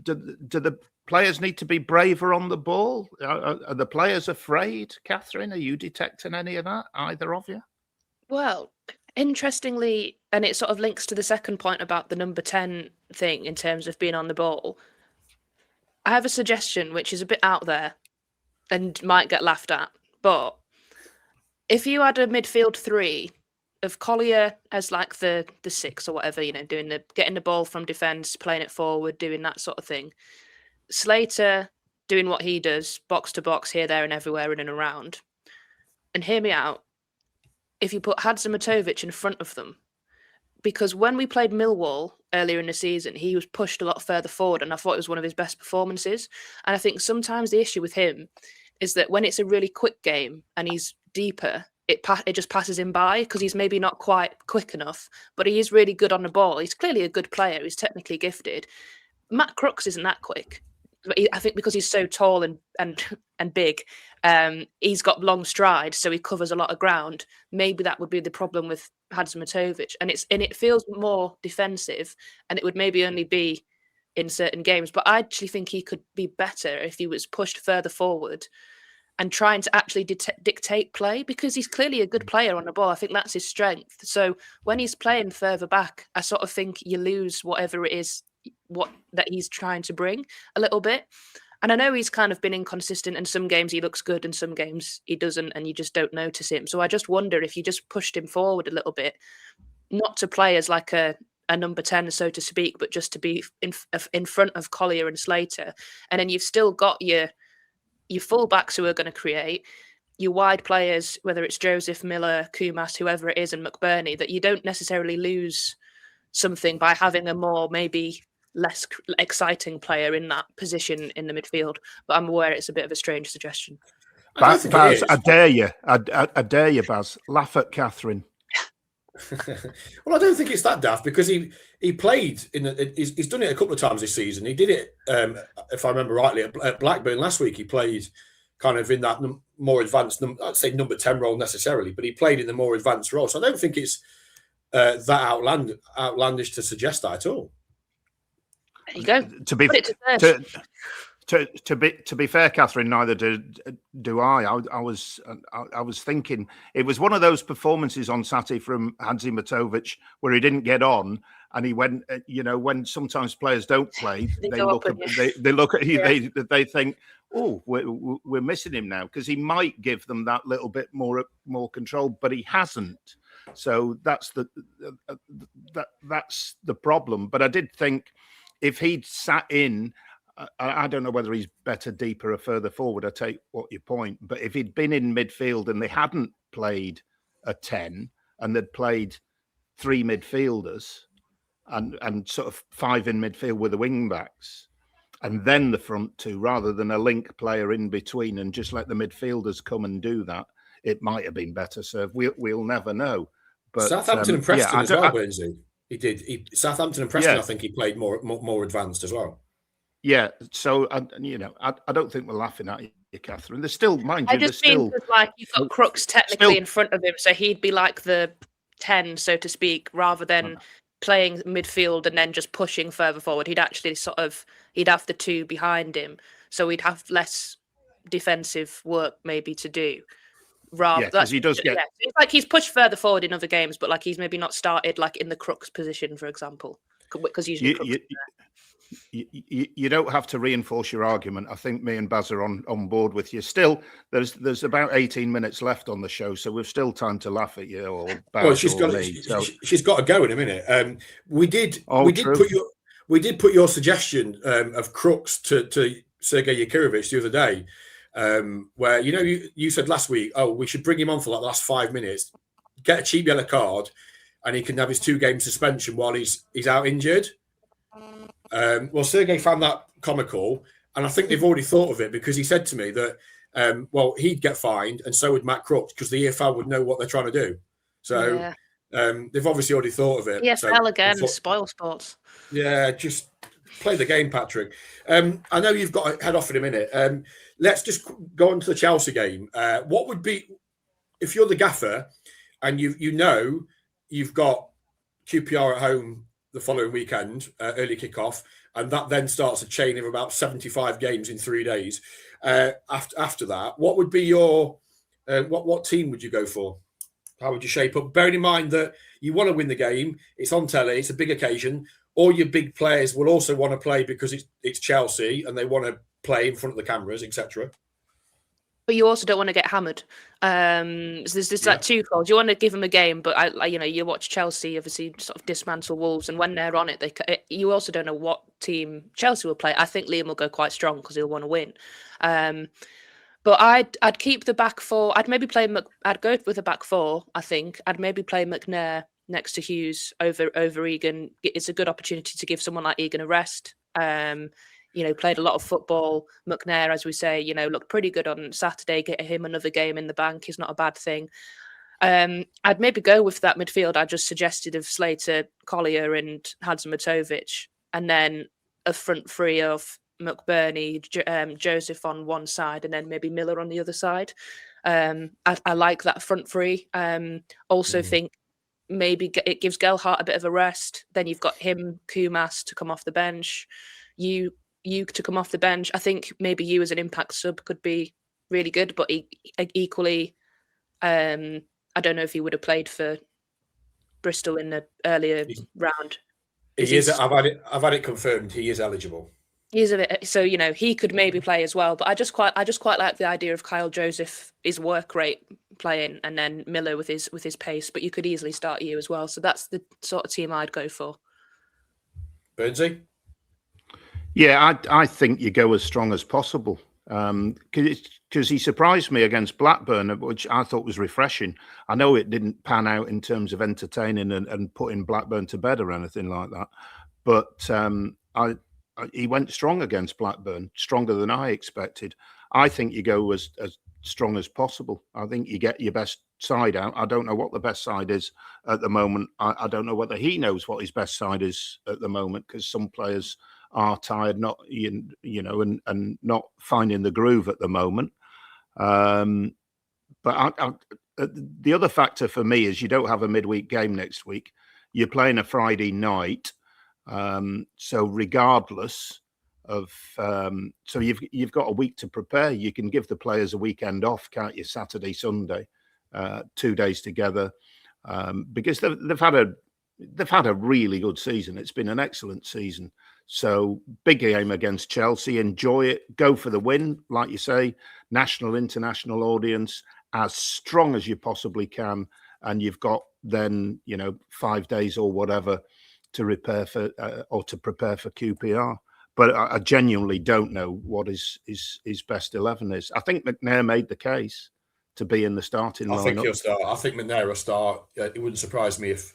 do the players need to be braver on the ball? Are the players afraid? Kathryn, are you detecting any of that, either of you? Well, interestingly, and it sort of links to the second point about the number 10 thing in terms of being on the ball. I have a suggestion which is a bit out there and might get laughed at, but if you had a midfield 3 of Collier as like the 6 or whatever, doing getting the ball from defence, playing it forward, doing that sort of thing. Slater doing what he does, box to box, here, there, and everywhere, in and around. And hear me out. If you put Hadzimatovic in front of them, because when we played Millwall earlier in the season, he was pushed a lot further forward, and I thought it was one of his best performances. And I think sometimes the issue with him is that when it's a really quick game and he's deeper, it just passes him by because he's maybe not quite quick enough, but he is really good on the ball. He's clearly a good player. He's technically gifted. Matt Crooks isn't that quick. I think because he's so tall and big, he's got long strides, so he covers a lot of ground. Maybe that would be the problem with Hadzimatovic, and it feels more defensive, and it would maybe only be in certain games. But I actually think he could be better if he was pushed further forward and trying to actually dictate play, because he's clearly a good player on the ball. I think that's his strength. So when he's playing further back, I sort of think you lose whatever it is that he's trying to bring a little bit. And I know he's kind of been inconsistent. In some games he looks good, in some games he doesn't, and you just don't notice him. So I just wonder if you just pushed him forward a little bit, not to play as like a a number 10, so to speak, but just to be in front of Collier and Slater. And then you've still got your full-backs who are going to create, your wide players, whether it's Joseph, Miller, Kumas, whoever it is, and McBurnie, that you don't necessarily lose something by having a more maybe less exciting player in that position in the midfield. But I'm aware it's a bit of a strange suggestion. Baz, I dare you. I dare you, Baz. Laugh at Kathryn. Well, I don't think it's that daft because he played he's done it a couple of times this season. He did it, if I remember rightly, at Blackburn last week. He played kind of in that more advanced, I'd say number 10 role necessarily, but he played in the more advanced role. So I don't think it's that outlandish to suggest that at all. There you go. To be fair, Kathryn, neither do I. I was thinking it was one of those performances on Saturday from Hatzimatovic where he didn't get on, and he went. When sometimes players don't play, they look at they think, oh, we're missing him now, because he might give them that little bit more control, but he hasn't. So that's the problem. But I did think if he'd sat in. I don't know whether he's better, deeper, or further forward. I take what your point, but if he'd been in midfield and they hadn't played a 10 and they'd played 3 midfielders and sort of 5 in midfield with the wing backs, and then the front 2, rather than a link player in between, and just let the midfielders come and do that, it might have been better served. We'll never know. But Southampton and Preston as well, Burnsy. He did. Southampton and Preston, I think he played more advanced as well. Yeah, so I don't think we're laughing at you, Kathryn. There's still, mind you, there's still like you've got Crooks technically in front of him, so he'd be like the 10, so to speak, rather than playing midfield and then just pushing further forward. He'd actually he'd have the 2 behind him, so he'd have less defensive work maybe to do. Because he does get. It's like he's pushed further forward in other games, but like he's maybe not started like in the Crooks position, for example, because usually you don't have to reinforce your argument. I think me and Baz are on board with you. Still, there's about 18 minutes left on the show, so we've still time to laugh at you or Baz. Well, she's got to go in a minute. We did put your suggestion of Crooks to Sergei Yakirovich the other day, where you said last week, oh, we should bring him on for like the last 5 minutes, get a cheap yellow card, and he can have his 2-game suspension while he's out injured. Well, Sergei found that comical, and I think they've already thought of it, because he said to me that, he'd get fined, and so would Matt Crooks, because the EFL would know what they're trying to do. So they've obviously already thought of it. EFL again, spoil sports. Yeah, just play the game, Patrick. I know you've got to head off in a minute. Let's just go on to the Chelsea game. What would be, if you're the gaffer, and you've got QPR at home the following weekend, early kickoff, and that then starts a chain of about 75 games in 3 days. After that, what would be your what team would you go for? How would you shape up? Bearing in mind that you want to win the game, it's on telly, it's a big occasion. All your big players will also want to play because it's Chelsea and they want to play in front of the cameras, etc. But you also don't want to get hammered. So there's just like twofold. You want to give them a game, but you watch Chelsea obviously sort of dismantle Wolves, and when they're on it, you also don't know what team Chelsea will play. I think Liam will go quite strong because he'll want to win. But I'd keep the back 4. I'd maybe play. I'd go with a back 4. I think I'd maybe play McNair next to Hughes over Egan. It's a good opportunity to give someone like Egan a rest. Played a lot of football. McNair, as we say, looked pretty good on Saturday. Get him another game in the bank is not a bad thing. I'd maybe go with that midfield I just suggested of Slater, Collier and Hatzimatovic, and then a front 3 of McBurnie, Joseph on one side, and then maybe Miller on the other side. I like that front 3. Also think maybe it gives Gelhardt a bit of a rest. Then you've got him, Kumas, to come off the bench. You to come off the bench. I think maybe you as an impact sub could be really good, but equally, I don't know if he would have played for Bristol in the earlier round. He is. I've had it confirmed. He is eligible. He is a bit, so he could maybe play as well. But I just quite like the idea of Kyle Joseph, his work rate playing, and then Miller with his pace. But you could easily start you as well. So that's the sort of team I'd go for. Burnsy? Yeah, I think you go as strong as possible. Because he surprised me against Blackburn, which I thought was refreshing. I know it didn't pan out in terms of entertaining and putting Blackburn to bed or anything like that, but he went strong against Blackburn, stronger than I expected. I think you go as strong as possible. I think you get your best side out. I don't know what the best side is at the moment. I don't know whether he knows what his best side is at the moment, because some players are tired, not and not finding the groove at the moment. But the other factor for me is you don't have a midweek game next week. You're playing a Friday night, so regardless of, so you've got a week to prepare. You can give the players a weekend off, can't you? Saturday, Sunday, 2 days together, because they've had a really good season. It's been an excellent season. So big game against Chelsea. Enjoy it. Go for the win, like you say. National, international audience as strong as you possibly can, and you've got then 5 days or whatever to prepare for QPR. But I genuinely don't know what his best 11 is. I think McNair made the case to be in the starting lineup. I think he'll start. I think McNair will start. It wouldn't surprise me if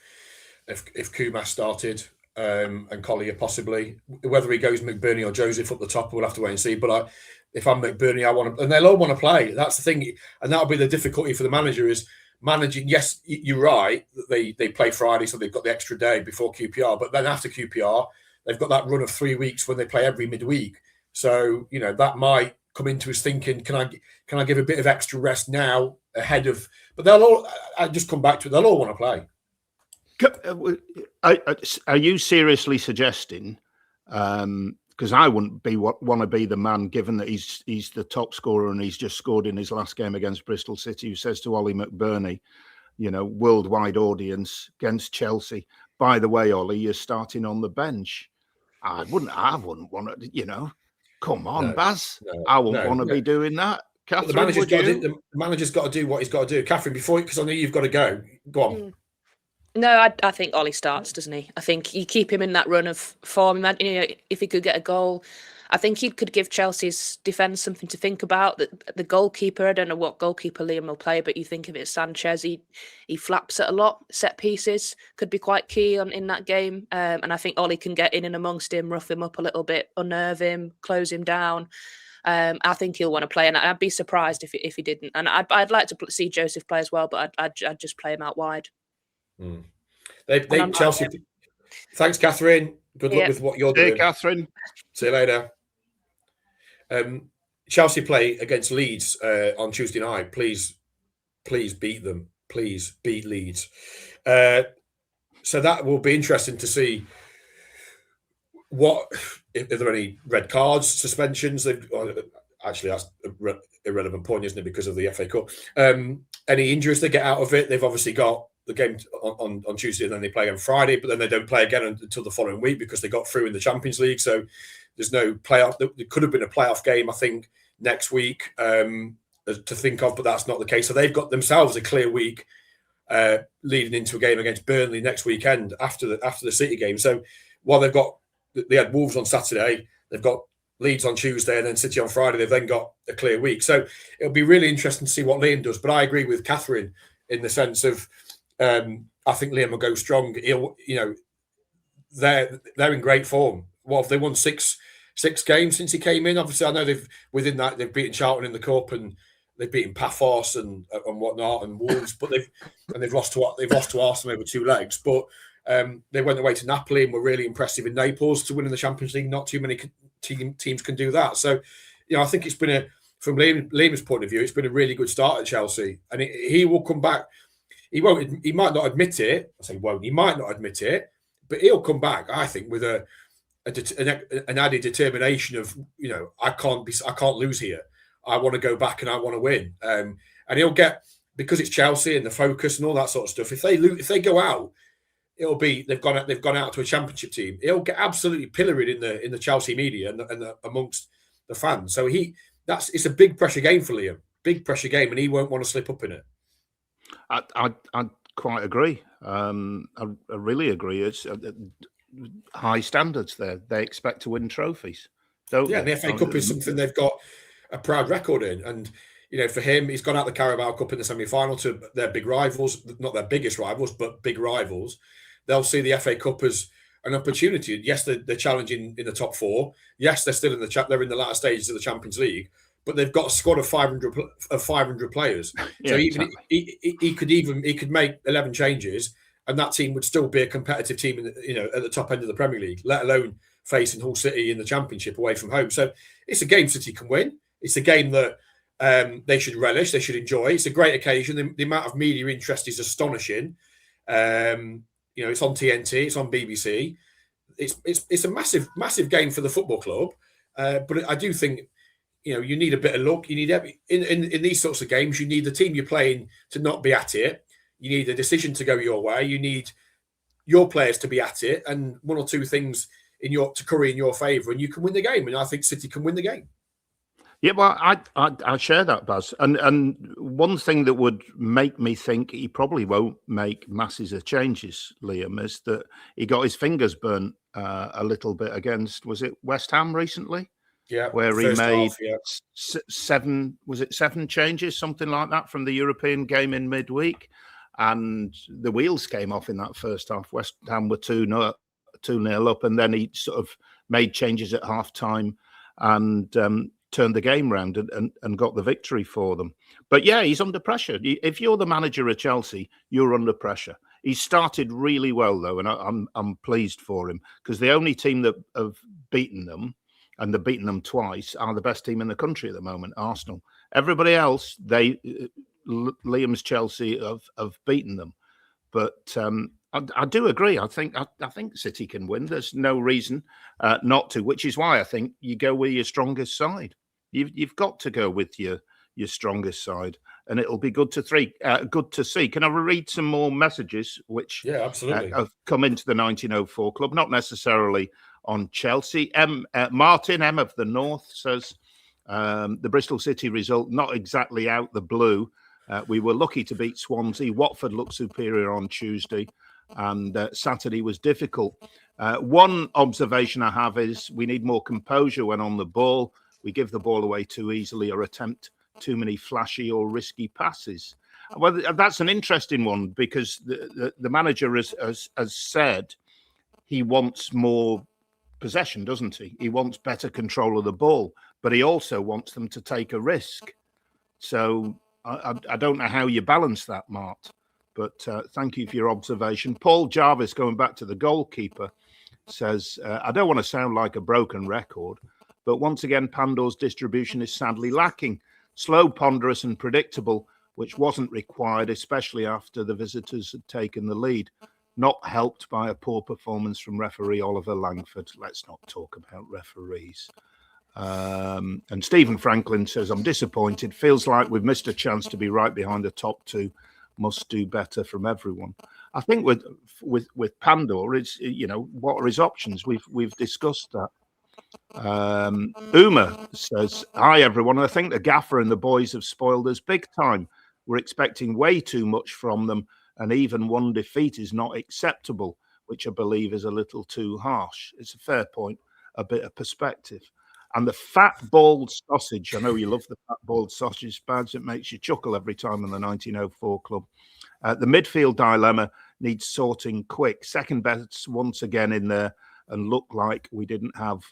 Kumas started. And Collier possibly. Whether he goes McBurnie or Joseph up the top, we'll have to wait and see. But if I'm McBurnie, I want to, and they'll all want to play. That's the thing, and that'll be the difficulty for the manager is managing. Yes, you're right. They play Friday, so they've got the extra day before QPR. But then after QPR, they've got that run of 3 weeks when they play every midweek. So that might come into his thinking. Can I give a bit of extra rest now ahead of? But they'll all. I just come back to it. They'll all want to play. Are you seriously suggesting? Because I wouldn't want to be the man, given that he's the top scorer and he's just scored in his last game against Bristol City, who says to Oli McBurnie, worldwide audience against Chelsea, by the way, Oli, you're starting on the bench. I wouldn't want to. Come on, Baz. I wouldn't want to be doing that. Kathryn, the manager's got to do what he's got to do. Kathryn, because I know you've got to go. Go on. No, I think Oli starts, doesn't he? I think you keep him in that run of form. If he could get a goal, I think he could give Chelsea's defence something to think about. The goalkeeper, I don't know what goalkeeper Liam will play, but you think of it as Sanchez. He flaps it a lot. Set pieces could be quite key in that game. And I think Oli can get in and amongst him, rough him up a little bit, unnerve him, close him down. I think he'll want to play, and I'd be surprised if he didn't. And I'd like to see Joseph play as well, but I'd just play him out wide. Chelsea. Thanks, Kathryn. Good luck with what you're doing. Hey, Kathryn. See you later. Chelsea play against Leeds on Tuesday night. Please beat them. Please beat Leeds. So that will be interesting to see. If there are any red cards, suspensions? Actually, that's an irrelevant point, isn't it? Because of the FA Cup. Any injuries they get out of it? They've obviously got the game on Tuesday, and then they play on Friday, but then they don't play again until the following week because they got through in the Champions League. So there's no playoff. There could have been a playoff game, I think, next week to think of, but that's not the case. So they've got themselves a clear week leading into a game against Burnley next weekend after the City game. So while they had Wolves on Saturday, they've got Leeds on Tuesday, and then City on Friday. They've then got a clear week. So it'll be really interesting to see what Liam does. But I agree with Kathryn in the sense of I think Liam will go strong. They're in great form. Well, they won six games since he came in. Obviously, I know they've beaten Charlton in the Cup and they've beaten Paphos and whatnot and Wolves, but they've lost to Arsenal over 2 legs. But they went away to Napoli and were really impressive in Naples to win in the Champions League. Not too many teams can do that. So, I think it's been from Liam's point of view, it's been a really good start at Chelsea, and he will come back. He won't. He might not admit it. I say won't. He might not admit it, but he'll come back. I think with an added determination of I can't lose here. I want to go back and I want to win. And he'll get, because it's Chelsea and the focus and all that sort of stuff. If they go out, it'll be they've gone out to a championship team. He'll get absolutely pilloried in the Chelsea media and amongst the fans. So it's a big pressure game for Liam. Big pressure game, and he won't want to slip up in it. I quite agree. I really agree. It's high standards there. They expect to win trophies, don't Yeah, they? and the FA Cup is something they've got a proud record in. And, for him, he's gone out the Carabao Cup in the semi-final to their big rivals, not their biggest rivals, but big rivals. They'll see the FA Cup as an opportunity. Yes, they're challenging in the top four. Yes, they're still in they're in the latter stages of the Champions League, but they've got a squad of 500 players. Yeah, so even exactly. he could make 11 changes, and that team would still be a competitive team at the top end of the Premier League, let alone facing Hull City in the Championship away from home. So it's a game City can win. It's a game that they should relish. They should enjoy. It's a great occasion. The amount of media interest is astonishing. It's on TNT. It's on BBC. It's a massive game for the football club. But I do think you need a bit of luck. You need in these sorts of games. You need the team you're playing to not be at it. You need a decision to go your way. You need your players to be at it, and one or two things to curry in your favour, and you can win the game. And I think City can win the game. Yeah, well, I share that, Baz. And one thing that would make me think he probably won't make masses of changes, Liam, is that he got his fingers burnt a little bit against, was it West Ham recently? Yeah, where he made 7 changes, something like that, from the European game in midweek, and the wheels came off in that first half. West Ham were 2-0 up, and then he sort of made changes at half time and turned the game round and got the victory for them. But yeah, he's under pressure. If you're the manager of Chelsea, you're under pressure. He started really well though, and I'm pleased for him, because the only team that have beaten them, and they've beaten them twice, are the best team in the country at the moment, Arsenal. Everybody else, Liam's Chelsea have beaten them. But I do agree. I think City can win. There's no reason not to, which is why I think you go with your strongest side. You've got to go with your strongest side, and it'll be good to see. Can I read some more messages which absolutely have come into the 1904 club? Not necessarily on Chelsea. Martin M of the North says the Bristol City result not exactly out the blue. We were lucky to beat Swansea. Watford looked superior on Tuesday, and Saturday was difficult. One observation I have is we need more composure when on the ball. We give the ball away too easily or attempt too many flashy or risky passes. Well, that's an interesting one, because the manager has said he wants more possession, doesn't he? He wants better control of the ball, but he also wants them to take a risk. So I don't know how you balance that, Mart, but thank you for your observation. Paul Jarvis, going back to the goalkeeper, says, I don't want to sound like a broken record, but once again, Pandor's distribution is sadly lacking. Slow, ponderous and predictable, which wasn't required, especially after the visitors had taken the lead. Not helped by a poor performance from referee Oliver Langford. Let's not talk about referees. And Stephen Franklin says, I'm disappointed. Feels like we've missed a chance to be right behind the top two. Must do better from everyone. I think with Pandor, it's, what are his options? We've discussed that. Uma says, hi everyone. I think the gaffer and the boys have spoiled us big time. We're expecting way too much from them, and even one defeat is not acceptable, which I believe is a little too harsh. It's a fair point, a bit of perspective. And the fat bald sausage, I know you love the fat bald sausage, Badge. It makes you chuckle every time in the 1904 club. The midfield dilemma needs sorting quick. Second best once again in there, and look like we didn't have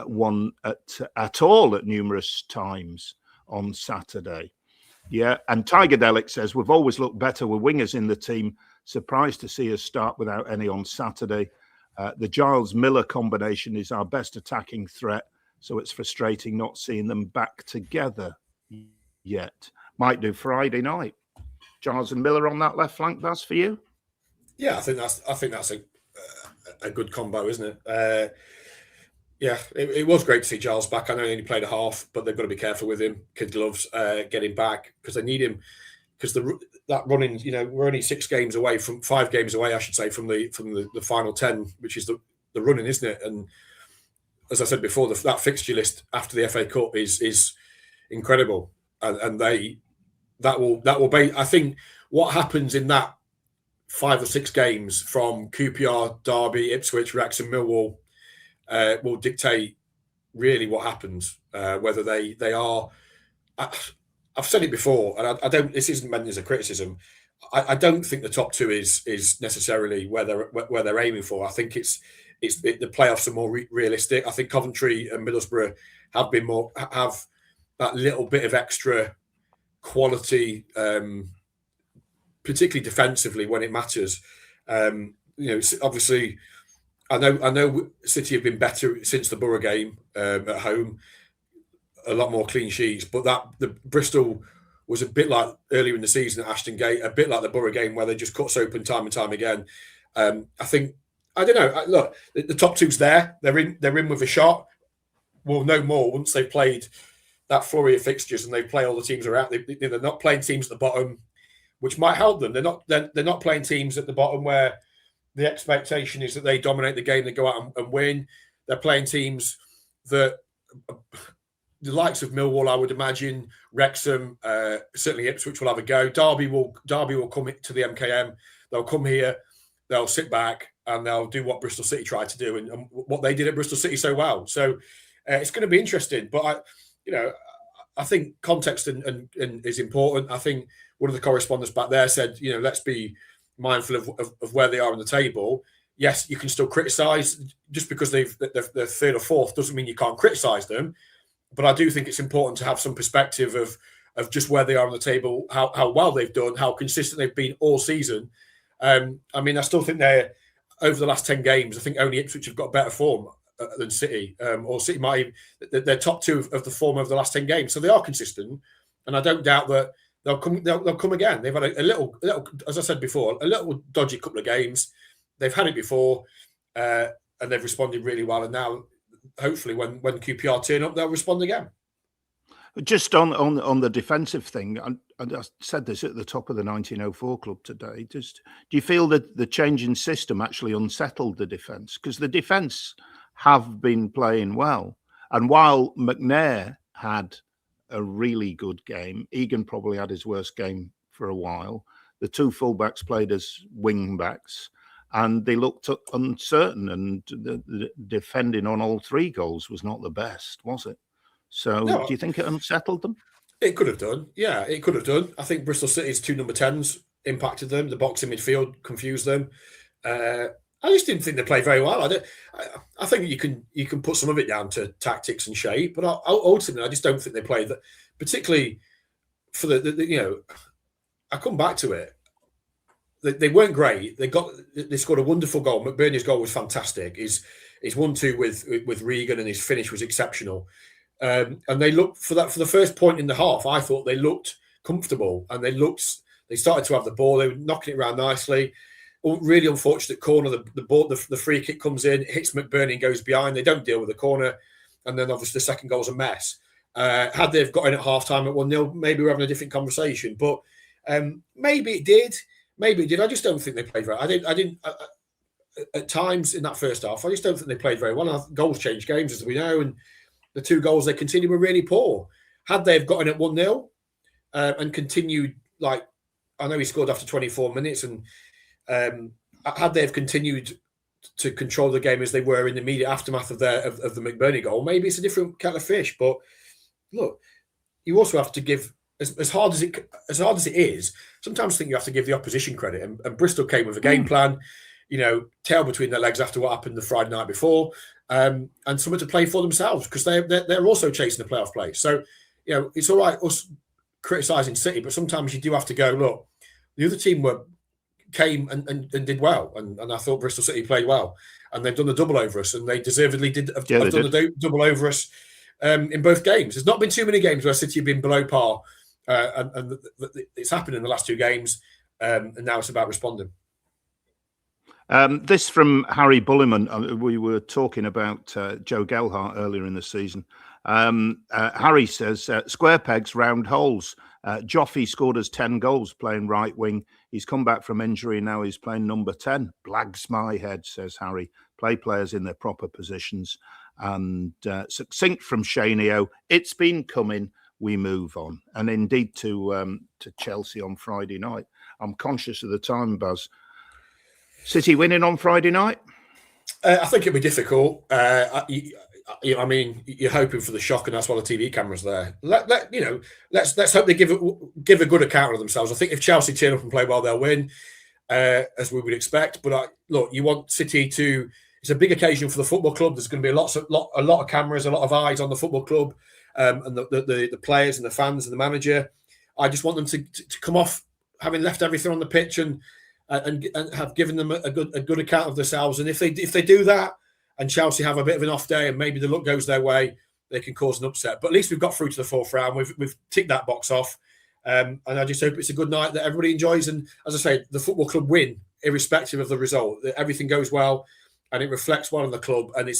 one at all at numerous times on Saturday. Yeah, and Tiger Delic says, we've always looked better with wingers in the team. Surprised to see us start without any on Saturday. The Giles-Miller combination is our best attacking threat, so it's frustrating not seeing them back together yet. Might do Friday night. Giles and Miller on that left flank, that's for you? Yeah, I think that's a good combo, isn't it? Yeah, it was great to see Giles back. I know he only played a half, but they've got to be careful with him. Kid gloves, get him back, because they need him. Because that running, we're only 5 games away, I should say, from the final 10, which is the running, isn't it? And as I said before, that fixture list after the FA Cup is incredible, and that will be. I think what happens in that 5 or 6 games from QPR, Derby, Ipswich, Wrexham, Millwall will dictate really what happens. Whether they are, I've said it before, and I don't. This isn't meant as a criticism. I don't think the top 2 is necessarily where they're aiming for. I think the playoffs are more realistic. I think Coventry and Middlesbrough have that little bit of extra quality, particularly defensively when it matters. Obviously, I know City have been better since the Borough game at home, a lot more clean sheets, but the Bristol was a bit like earlier in the season at Ashton Gate, a bit like the Borough game where they just cut us open time and time again. I don't know. Look, the top 2's there. They're in with a shot. We'll know more once they've played that flurry of fixtures and they play all the teams around. They're not playing teams at the bottom, which might help them. They're not playing teams at the bottom where the expectation is that they dominate the game, they go out and win. They're playing teams that the likes of Millwall, I would imagine, Wrexham, certainly Ipswich will have a go. Derby will come to the MKM. They'll come here, they'll sit back, and they'll do what Bristol City tried to do and what they did at Bristol City so well. So it's going to be interesting. But I think context and is important. I think one of the correspondents back there said, let's be mindful of where they are on the table. Yes, you can still criticise. Just because they're 3rd or 4th doesn't mean you can't criticise them. But I do think it's important to have some perspective of just where they are on the table, how well they've done, how consistent they've been all season. I still think they're, over the last 10 games, I think only Ipswich have got better form than City. Or City might even, they're top 2 of the form over the last 10 games. So they are consistent. And I don't doubt that they'll come again. They've had a little, as I said before, a little dodgy couple of games. They've had it before and they've responded really well. And now, hopefully, when QPR turn up, they'll respond again. Just on the defensive thing, I said this at the top of the 1904 club today. Do you feel that the change in system actually unsettled the defence? Because the defence have been playing well. And while McNair had a really good game, Egan probably had his worst game for a while. The 2 fullbacks played as wing backs. And they looked uncertain, and the defending on all 3 goals was not the best, was it? So, no. Do you think it unsettled them? It could have done. Yeah, it could have done. I think Bristol City's 2 number 10s impacted them. The boxing midfield confused them. I just didn't think they played very well. I think you can put some of it down to tactics and shape, but ultimately, I just don't think they played that. Particularly for I come back to it. They weren't great. They scored a wonderful goal. McBurnie's goal was fantastic. His 1-2 with Regan and his finish was exceptional. And they looked for the first point in the half. I thought they looked comfortable and they started to have the ball. They were knocking it around nicely. Really unfortunate corner. The free kick comes in, hits McBurnie and goes behind. They don't deal with the corner, and then obviously the second goal's a mess. Had they've got in at half time at 1-0, maybe we're having a different conversation. But maybe it did. Maybe it did. I just don't think they played very well. I didn't at times in that first half, I just don't think they played very well. Goals change games, as we know, and the 2 goals they continued were really poor. Had they have gotten at 1-0 and continued, I know he scored after 24 minutes, and had they have continued to control the game as they were in the immediate aftermath of the McBurnie goal, maybe it's a different kettle of fish. But look, you also have to give, as hard as it is, sometimes I think you have to give the opposition credit. And Bristol came with a game plan, tail between their legs after what happened the Friday night before, and something to play for themselves, because they're also chasing the playoff place. So, it's all right us criticising City, but sometimes you do have to go, look, the other team came and did well, and I thought Bristol City played well, and they've done the double over us, and they deservedly have done the double over us in both games. There's not been too many games where City have been below par. And it's happened in the last 2 games, and now it's about responding. This from Harry Bulliman. We were talking about Joe Gelhardt earlier in the season. Harry says, square pegs, round holes. Joffy scored us 10 goals playing right wing. He's come back from injury, now he's playing number 10. Blags my head, says Harry. Play players in their proper positions. And succinct from Shaneo, it's been coming. We move on. And indeed to Chelsea on Friday night. I'm conscious of the time, Buzz. City winning on Friday night? I think it'll be difficult. I mean, you're hoping for the shock, and that's why the TV camera's there. Let's hope they give a good account of themselves. I think if Chelsea turn up and play well, they'll win, as we would expect. But look, you want City to. It's a big occasion for the football club. There's going to be a lot of cameras, a lot of eyes on the football club, and the players and the fans and the manager. I just want them to come off having left everything on the pitch and have given them a good account of themselves. And if they do that, and Chelsea have a bit of an off day and maybe the luck goes their way, they can cause an upset. But at least we've got through to the fourth round. We've ticked that box off. And I just hope it's a good night that everybody enjoys. And as I say, the football club win, irrespective of the result. Everything goes well and it reflects well on the club. And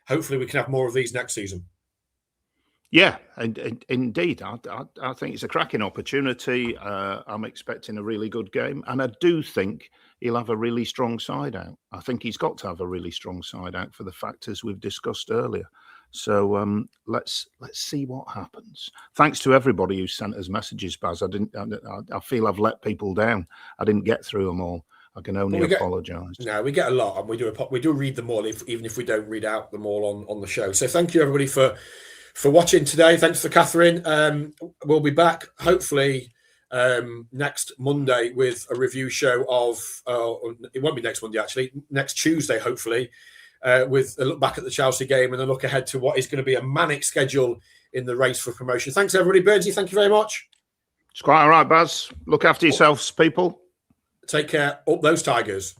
hopefully we can have more of these next season. Yeah, and indeed. I think it's a cracking opportunity. I'm expecting a really good game. And I do think he'll have a really strong side out. I think he's got to have a really strong side out for the factors we've discussed earlier. So let's see what happens. Thanks to everybody who sent us messages, Baz. I feel I've let people down. I didn't get through them all. I can only apologise. No, we get a lot, and we do read them all, even if we don't read out them all on the show. So thank you everybody for watching today. Thanks for Kathryn. We'll be back hopefully next Monday with a review show of it won't be next Monday, actually, next Tuesday hopefully, with a look back at the Chelsea game and a look ahead to what is going to be a manic schedule in the race for promotion. Thanks everybody. Burnsy, thank you very much. It's quite all right, Baz. Look after yourselves, people. Take care. Up those Tigers.